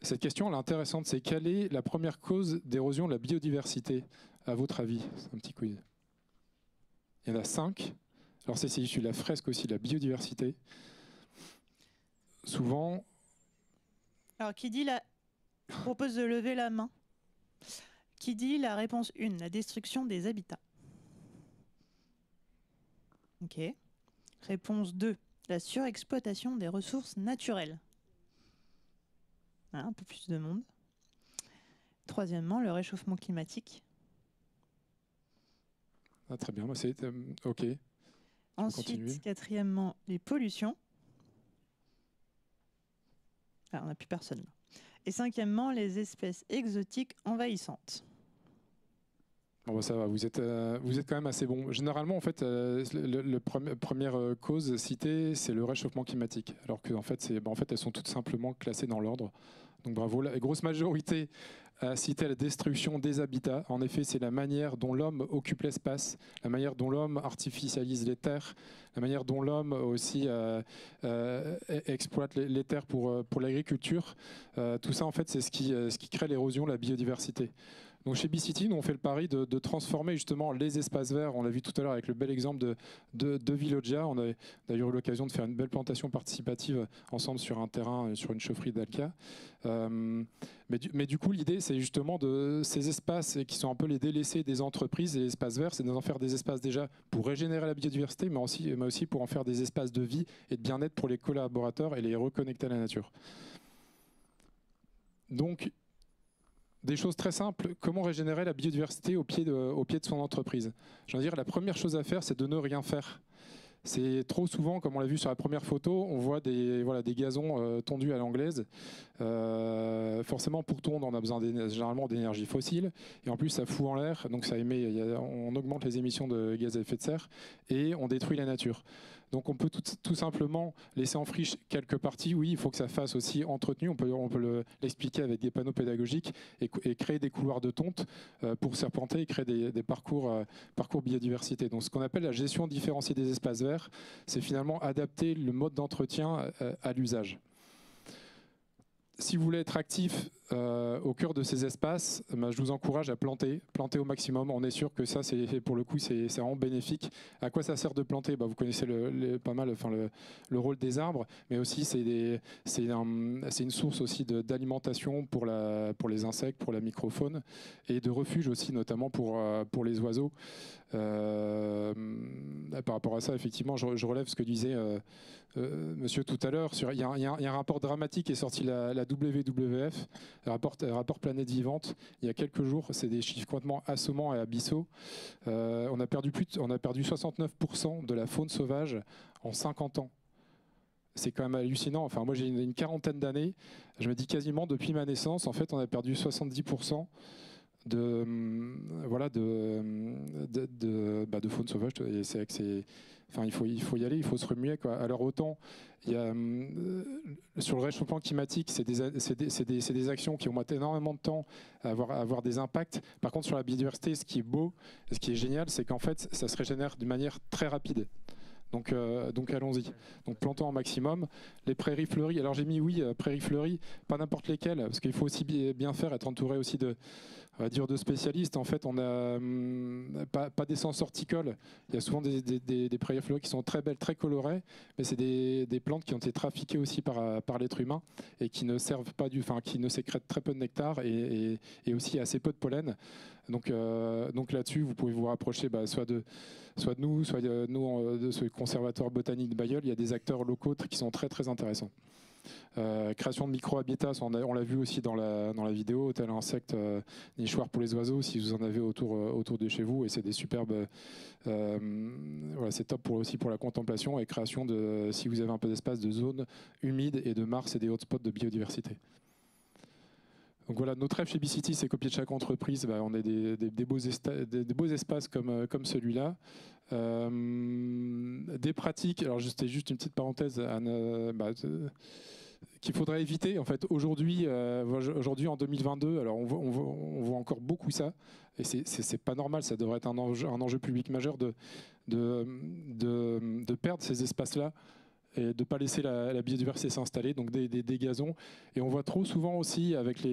Cette question elle est intéressante, c'est quelle est la première cause d'érosion de la biodiversité à votre avis? C'est un petit quiz. Il y en a 5. Alors c'est issu de la fresque aussi de la biodiversité. Souvent. Alors, je propose de lever la main. Qui dit la réponse 1, la destruction des habitats? Ok. Réponse 2, la surexploitation des ressources naturelles. Un peu plus de monde. Troisièmement, le réchauffement climatique. Ah, très bien, c'est ok. Ensuite, quatrièmement, les pollutions. Ah, on n'a plus personne là. Et cinquièmement, les espèces exotiques envahissantes. Bon, bah ça va, vous êtes quand même assez bon. Généralement, en fait, première cause citée, c'est le réchauffement climatique. Alors qu'en fait, elles sont toutes simplement classées dans l'ordre. Donc bravo, la grosse majorité a cité la destruction des habitats. En effet, c'est la manière dont l'homme occupe l'espace, la manière dont l'homme artificialise les terres, la manière dont l'homme aussi exploite les terres pour l'agriculture. Tout ça, en fait, c'est ce qui crée l'érosion de la biodiversité. Donc chez B-City, nous on fait le pari de transformer justement les espaces verts. On l'a vu tout à l'heure avec le bel exemple de Villogia. On a d'ailleurs eu l'occasion de faire une belle plantation participative ensemble sur un terrain, sur une chaufferie d'Alca. Mais du coup, l'idée, c'est justement de ces espaces qui sont un peu les délaissés des entreprises et les espaces verts, c'est d'en faire des espaces déjà pour régénérer la biodiversité, mais aussi pour en faire des espaces de vie et de bien-être pour les collaborateurs et les reconnecter à la nature. Donc, des choses très simples, comment régénérer la biodiversité au pied de son entreprise. Je veux dire, la première chose à faire, c'est de ne rien faire. C'est trop souvent, comme on l'a vu sur la première photo, on voit des gazons tondus à l'anglaise. Forcément, pour tondre, on a besoin généralement d'énergie fossile. Et en plus, ça fout en l'air, donc on augmente les émissions de gaz à effet de serre et on détruit la nature. Donc on peut tout simplement laisser en friche quelques parties. Oui, il faut que ça fasse aussi entretenu. On peut l'expliquer avec des panneaux pédagogiques et créer des couloirs de tonte pour serpenter et créer des parcours biodiversité. Donc ce qu'on appelle la gestion différenciée des espaces verts, c'est finalement adapter le mode d'entretien à l'usage. si vous voulez être actif au cœur de ces espaces, je vous encourage à planter au maximum. On est sûr que ça, pour le coup, c'est vraiment bénéfique. À quoi ça sert de planter? Vous connaissez pas mal le rôle des arbres, mais aussi c'est une source aussi d'alimentation pour les insectes, pour la microfaune, et de refuge aussi, notamment pour les oiseaux. Par rapport à ça, effectivement, je relève ce que disait monsieur tout à l'heure. Il y a un rapport dramatique qui est sorti la WWF, rapport Planète Vivante, il y a quelques jours. C'est des chiffres complètement assommants et abyssaux. On a perdu 69% de la faune sauvage en 50 ans. C'est quand même hallucinant. Enfin, moi, j'ai une quarantaine d'années. Je me dis quasiment depuis ma naissance, en fait, on a perdu 70% de faune sauvage. Et c'est que c'est... Enfin, il faut y aller, il faut se remuer, quoi. Alors autant, il y a, sur le réchauffement climatique, c'est des actions qui ont mis énormément de temps à avoir des impacts. Par contre, sur la biodiversité, ce qui est beau, ce qui est génial, c'est qu'en fait, ça se régénère d'une manière très rapide. Donc allons-y. Donc plantons un maximum. Les prairies fleuries, alors j'ai mis prairies fleuries, pas n'importe lesquelles, parce qu'il faut aussi bien faire, être entouré aussi de spécialistes. En fait, on n'a pas d'essence horticole. Il y a souvent des prairies fleuries qui sont très belles, très colorées, mais c'est des plantes qui ont été trafiquées aussi par l'être humain et qui ne servent pas qui ne sécrètent très peu de nectar et aussi assez peu de pollen. Donc là-dessus, vous pouvez vous rapprocher soit de nous, soit de ce conservatoire botanique de Bailleul. Il y a des acteurs locaux qui sont très très intéressants. Création de micro-habitats, on l'a vu aussi dans la vidéo, hôtel insectes, nichoirs pour les oiseaux, si vous en avez autour de chez vous, et c'est des superbes, c'est top aussi pour la contemplation et création de, si vous avez un peu d'espace, de zones humides et de mares et des hotspots de biodiversité. Donc voilà, notre rêve chez BeCity, c'est copier de chaque entreprise. On a des beaux espaces comme celui-là. Des pratiques, alors c'était juste une petite parenthèse, qu'il faudrait éviter. En fait, aujourd'hui en 2022, alors on voit encore beaucoup ça, et c'est pas normal. Ça devrait être un enjeu public majeur de perdre ces espaces-là et de ne pas laisser la biodiversité s'installer, donc des gazons. Et on voit trop souvent aussi avec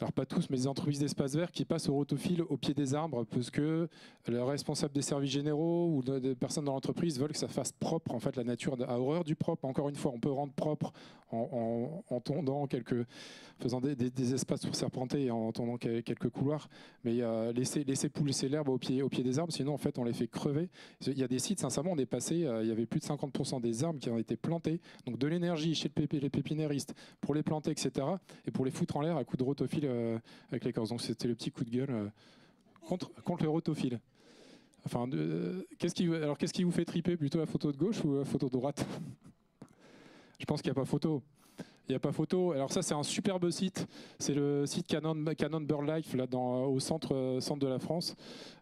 alors pas tous, mais les entreprises d'espaces verts qui passent au rotophile au pied des arbres parce que le responsable des services généraux ou des personnes dans l'entreprise veulent que ça fasse propre. En fait, la nature a horreur du propre. Encore une fois, on peut rendre propre en tondant faisant des espaces pour serpenter et en tondant quelques couloirs, mais laisser pousser l'herbe au pied des arbres, sinon en fait on les fait crever. Il y a des sites, sincèrement, on est passé, il y avait plus de 50% des arbres qui ont été plantés, donc de l'énergie chez les pépiniéristes pour les planter, etc., et pour les foutre en l'air à coups de rotophile avec l'écorce. Donc c'était le petit coup de gueule contre le rotophile. Enfin, qu'est-ce qui vous fait triper, plutôt la photo de gauche ou la photo de droite? Je pense qu'il n'y a pas photo. Il n'y a pas photo. Alors ça, c'est un superbe site. C'est le site Canon BirdLife là, au centre de la France.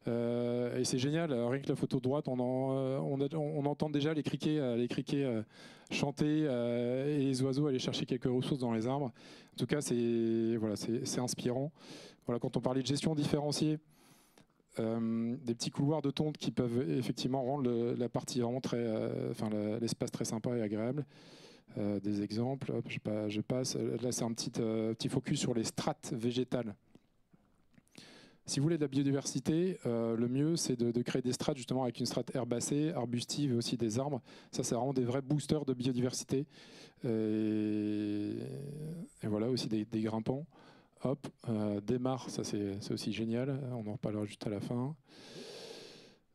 Et c'est génial. Rien que la photo de droite, on entend déjà les criquets chanter et les oiseaux aller chercher quelques ressources dans les arbres. En tout cas, c'est inspirant. Voilà, quand on parlait de gestion différenciée, des petits couloirs de tonte qui peuvent effectivement rendre la partie vraiment l'espace très sympa et agréable. Des exemples, hop, je passe. Là, c'est un petit focus sur les strates végétales. Si vous voulez de la biodiversité, le mieux, c'est de créer des strates justement avec une strate herbacée, arbustive et aussi des arbres. Ça rend des vrais boosters de biodiversité. Et voilà, aussi des grimpants. Hop, des mares, ça c'est aussi génial. On en reparlera juste à la fin.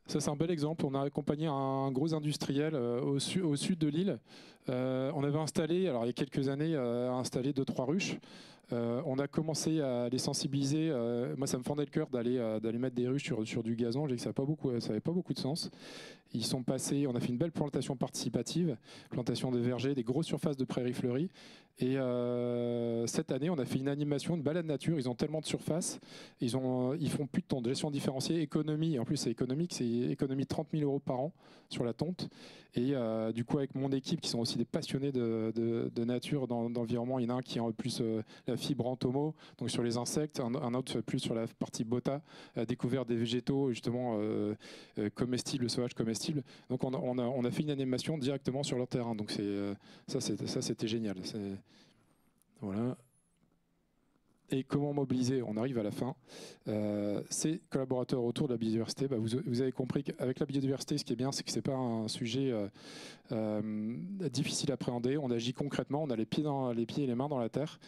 Ça, c'est un bel exemple. On a accompagné un gros industriel au sud de l'île. On avait installé, alors il y a quelques années, 2-3 ruches. On a commencé à les sensibiliser. Moi, ça me fendait le cœur d'aller mettre des ruches sur du gazon. J'ai dit que ça n'avait pas beaucoup de sens. Ils sont passés, on a fait une belle plantation participative, plantation de vergers, des grosses surfaces de prairies fleuries. Et cette année, on a fait une animation, une balade nature. Ils ont tellement de surface, ils font plus de tonte, gestion différenciée, économie. En plus, c'est économique, c'est économie de 30 000 € par an sur la tonte. Et du coup, avec mon équipe, qui sont aussi des passionnés de nature, d'environnement, il y en a un qui est plus la fibre Entomo, donc sur les insectes, un autre plus sur la partie Bota, découvert des végétaux justement comestibles, sauvages comestibles. Donc on a fait une animation directement sur leur terrain. Donc ça c'était génial. Voilà. Et comment mobiliser? On arrive à la fin. Ces collaborateurs autour de la biodiversité, vous avez compris qu'avec la biodiversité, ce qui est bien, c'est que ce n'est pas un sujet difficile à appréhender. On agit concrètement, on a les pieds et les mains dans la terre.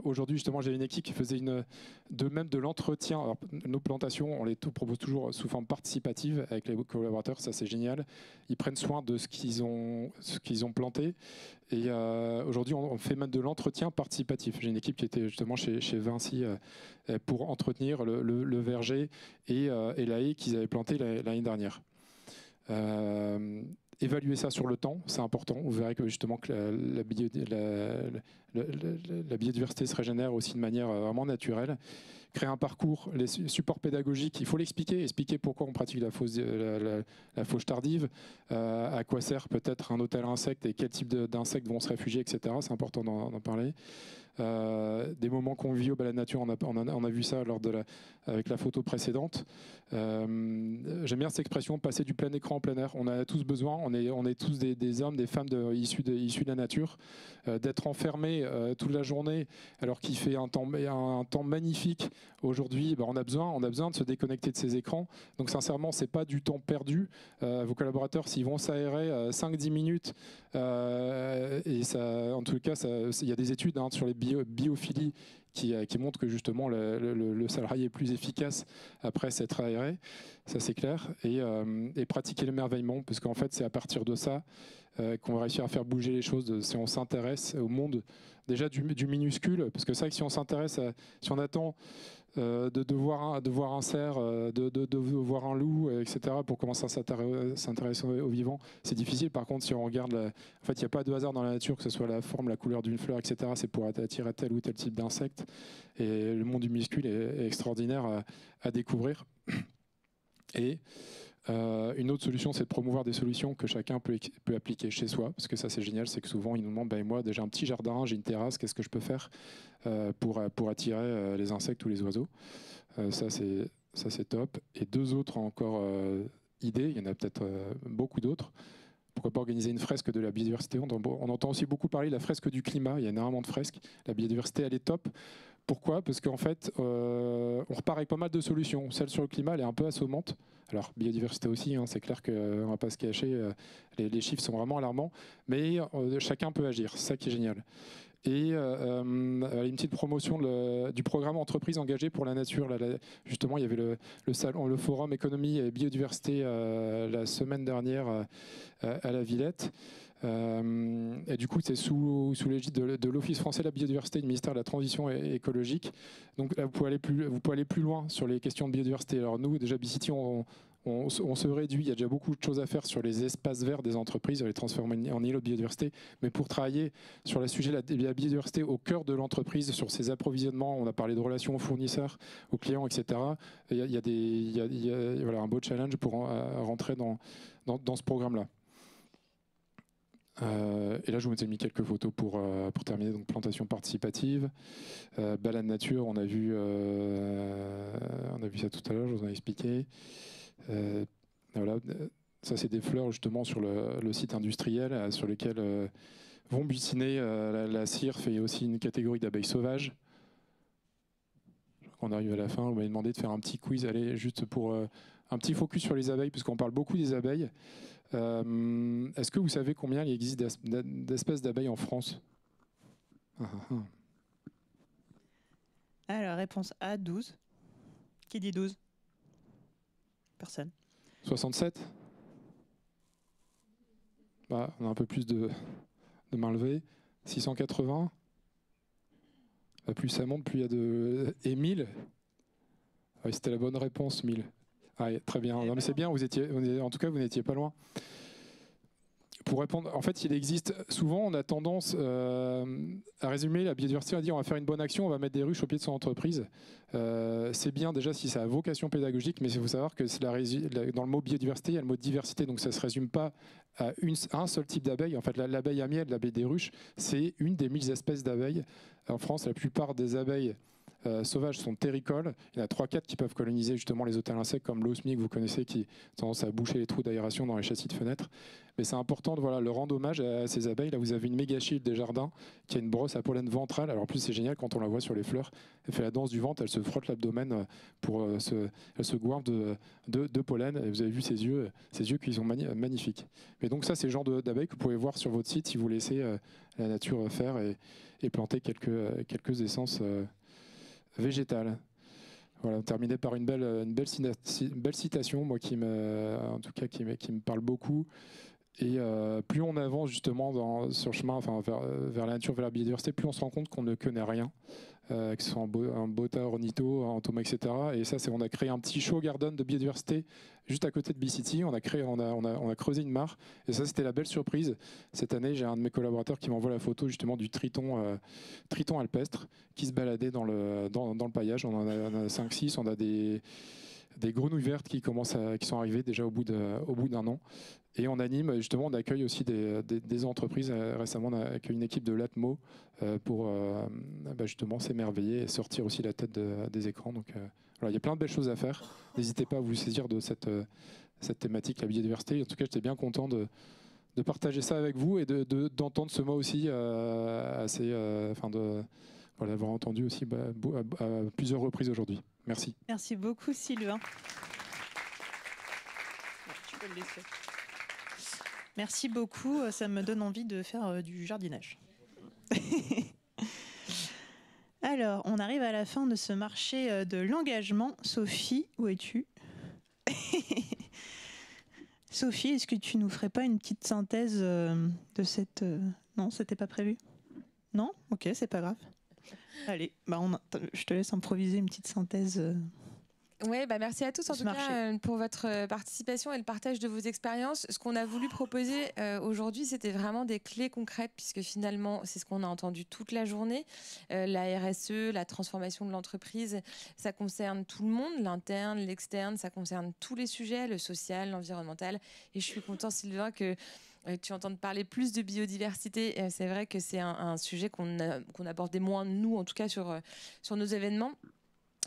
Aujourd'hui, justement, j'ai une équipe qui faisait de l'entretien. Alors, nos plantations, on les propose toujours sous forme participative avec les collaborateurs, ça c'est génial. Ils prennent soin de ce qu'ils ont planté. Et aujourd'hui, on fait même de l'entretien participatif. J'ai une équipe qui était justement chez Vinci pour entretenir le verger et la haie qu'ils avaient plantée l'année dernière. Évaluer ça sur le temps, c'est important. Vous verrez que justement que la biodiversité se régénère aussi de manière vraiment naturelle. Créer un parcours, les supports pédagogiques, il faut expliquer pourquoi on pratique la fauche tardive, à quoi sert peut-être un hôtel à insectes et quel type d'insectes vont se réfugier, etc. C'est important d'en parler. Des moments conviviaux à la nature, on a vu ça avec la photo précédente. J'aime bien cette expression, passer du plein écran en plein air. On a tous besoin, on est tous des hommes, des femmes issus de la nature, d'être enfermés toute la journée alors qu'il fait un temps magnifique. Aujourd'hui, on a besoin de se déconnecter de ces écrans. Donc sincèrement, c'est pas du temps perdu. Vos collaborateurs, s'ils vont s'aérer 5-10 minutes, et ça, en tout cas, il y a des études sur les biophilies qui montrent que justement le salarié est plus efficace après s'être aéré, ça c'est clair, et pratiquer l'émerveillement, parce qu'en fait c'est à partir de ça qu'on va réussir à faire bouger les choses, si on s'intéresse au monde déjà du minuscule, parce que c'est vrai que si on attend de voir un cerf, de voir un loup, etc., pour commencer à s'intéresser aux vivants, c'est difficile. Par contre, si on regarde, en fait, il n'y a pas de hasard dans la nature, que ce soit la forme, la couleur d'une fleur, etc., c'est pour attirer tel ou tel type d'insecte. Et le monde du minuscule est extraordinaire à découvrir. Et une autre solution, c'est de promouvoir des solutions que chacun peut appliquer chez soi, parce que ça c'est génial, c'est que souvent ils nous demandent, moi déjà un petit jardin, j'ai une terrasse, qu'est-ce que je peux faire pour attirer les insectes ou les oiseaux. Ça c'est top. Et deux autres encore idées, il y en a peut-être beaucoup d'autres. Pourquoi pas organiser une fresque de la biodiversité? On entend aussi beaucoup parler de la fresque du climat, il y a énormément de fresques. La biodiversité, elle est top. Pourquoi? Parce qu'en fait, on repart avec pas mal de solutions. Celle sur le climat, elle est un peu assommante. Alors, biodiversité aussi, c'est clair qu'on ne va pas se cacher, les chiffres sont vraiment alarmants, mais chacun peut agir, c'est ça qui est génial. Et une petite promotion du programme Entreprises engagées pour la nature. Justement, il y avait le forum économie et biodiversité la semaine dernière à la Villette. Et du coup, c'est sous l'égide de l'Office français de la biodiversité et du ministère de la Transition écologique. Donc là, vous pouvez aller plus loin sur les questions de biodiversité. Alors nous, déjà, BeCity, on se réduit. Il y a déjà beaucoup de choses à faire sur les espaces verts des entreprises, les transformer en îlots de biodiversité. Mais pour travailler sur le sujet de la biodiversité au cœur de l'entreprise, sur ses approvisionnements, on a parlé de relations aux fournisseurs, aux clients, etc. Il y a un beau challenge pour rentrer dans ce programme-là. Et là, je vous ai mis quelques photos pour terminer. Donc, plantation participative, balade nature, on a vu ça tout à l'heure, je vous en ai expliqué. Voilà, ça, c'est des fleurs justement sur le site industriel sur lesquels vont buissiner la cirfe et aussi une catégorie d'abeilles sauvages. On arrive à la fin, vous m'avez demandé de faire un petit quiz, allez, juste pour un petit focus sur les abeilles, puisqu'on parle beaucoup des abeilles. Est-ce que vous savez combien il existe d'espèces d'abeilles en France? Alors, réponse A, 12. Qui dit 12? Personne. 67? On a un peu plus de mains levées. 680? Plus ça monte, plus il y a de... Et 1000? C'était la bonne réponse, 1000. Très bien. Non, mais c'est bien, en tout cas, vous n'étiez pas loin. Pour répondre, en fait, il existe souvent, on a tendance à résumer la biodiversité, à dire on va faire une bonne action, on va mettre des ruches au pied de son entreprise. C'est bien déjà si ça a vocation pédagogique, mais il faut savoir que dans le mot biodiversité, il y a le mot diversité, donc ça ne se résume pas à un seul type d'abeille. En fait, l'abeille à miel, l'abeille des ruches, c'est une des 1000 espèces d'abeilles. En France, la plupart des abeilles sauvages sont terricoles. Il y en a 3-4 qui peuvent coloniser justement les hôtels insectes comme l'osmie que vous connaissez qui a tendance à boucher les trous d'aération dans les châssis de fenêtres. Mais c'est important de leur rendre hommage à ces abeilles. Là, vous avez une Mégachilde des jardins qui a une brosse à pollen ventrale. Alors en plus, c'est génial quand on la voit sur les fleurs. Elle fait la danse du ventre, elle se frotte l'abdomen elle se goinfre de pollen. Et vous avez vu ses yeux qui sont magnifiques. Mais donc ça, c'est le genre d'abeilles que vous pouvez voir sur votre site si vous laissez la nature faire et planter quelques essences végétales. Voilà, terminé par une belle citation, moi qui me parle beaucoup. Et plus on avance justement sur le chemin vers la nature, vers la biodiversité, plus on se rend compte qu'on ne connaît rien, que ce soit un bota, ornitho, un thomas, etc. Et ça, on a créé un petit show garden de biodiversité juste à côté de B-City. On a creusé une mare. Et ça, c'était la belle surprise. Cette année, j'ai un de mes collaborateurs qui m'envoie la photo justement du triton alpestre qui se baladait dans le paillage. On en a 5-6. On a des grenouilles vertes qui sont arrivées déjà au bout d'un an. Et on anime, justement, on accueille aussi des entreprises. Récemment, on a accueilli une équipe de Latmo pour justement s'émerveiller et sortir aussi la tête des écrans. Donc voilà, il y a plein de belles choses à faire. N'hésitez pas à vous saisir de cette thématique, la biodiversité. En tout cas, j'étais bien content de partager ça avec vous et d'entendre ce mot aussi l'avoir entendu aussi à plusieurs reprises aujourd'hui. Merci. Merci beaucoup, Sylvain. Tu peux le laisser. Merci beaucoup, ça me donne envie de faire du jardinage. Alors, on arrive à la fin de ce marché de l'engagement. Sophie, où es-tu? Sophie, est-ce que tu nous ferais pas une petite synthèse de cette... Non, c'était pas prévu? Non? Ok, c'est pas grave. Allez, je te laisse improviser une petite synthèse. Oui, merci à tous en tout cas pour votre participation et le partage de vos expériences. Ce qu'on a voulu proposer aujourd'hui, c'était vraiment des clés concrètes puisque finalement, c'est ce qu'on a entendu toute la journée. La RSE, la transformation de l'entreprise, ça concerne tout le monde, l'interne, l'externe, ça concerne tous les sujets, le social, l'environnemental. Et je suis contente, Sylvain, que tu entends parler plus de biodiversité. C'est vrai que c'est un sujet qu'on abordait moins, nous, en tout cas, sur nos événements.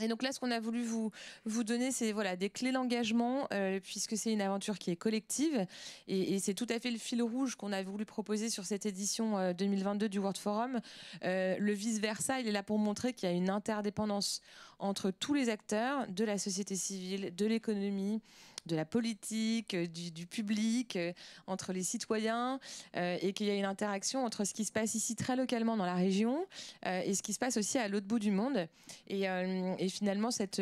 Et donc là, ce qu'on a voulu vous donner, c'est des clés d'engagement, puisque c'est une aventure qui est collective. Et c'est tout à fait le fil rouge qu'on a voulu proposer sur cette édition 2022 du World Forum. Le vice-versa, il est là pour montrer qu'il y a une interdépendance entre tous les acteurs de la société civile, de l'économie, de la politique, du public, entre les citoyens, et qu'il y a une interaction entre ce qui se passe ici très localement dans la région et ce qui se passe aussi à l'autre bout du monde. Et finalement, cette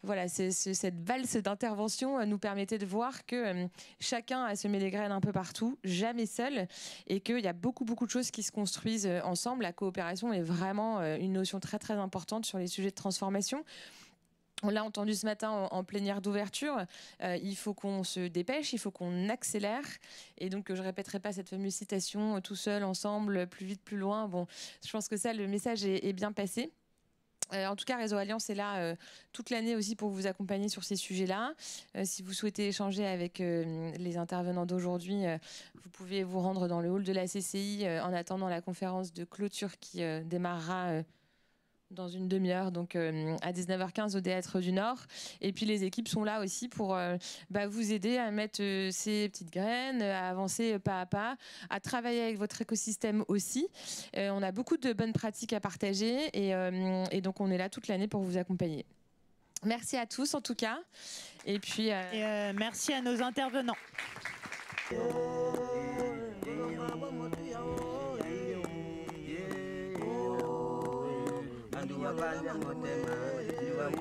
valse d'intervention nous permettait de voir que chacun a semé des graines un peu partout, jamais seul, et qu'il y a beaucoup de choses qui se construisent ensemble. La coopération est vraiment une notion très très importante sur les sujets de transformation. On l'a entendu ce matin en plénière d'ouverture, il faut qu'on se dépêche, il faut qu'on accélère. Et donc, je ne répéterai pas cette fameuse citation « tout seul, ensemble, plus vite, plus loin ». Bon, je pense que ça, le message est bien passé. En tout cas, Réseau Alliance est là toute l'année aussi pour vous accompagner sur ces sujets-là. Si vous souhaitez échanger avec les intervenants d'aujourd'hui, vous pouvez vous rendre dans le hall de la CCI en attendant la conférence de clôture qui démarrera dans une demi-heure, donc à 19h15 au Théâtre du Nord. Et puis les équipes sont là aussi pour vous aider à mettre ces petites graines, à avancer pas à pas, à travailler avec votre écosystème aussi. On a beaucoup de bonnes pratiques à partager et donc on est là toute l'année pour vous accompagner. Merci à tous en tout cas. Et puis merci à nos intervenants. Wabanya motema,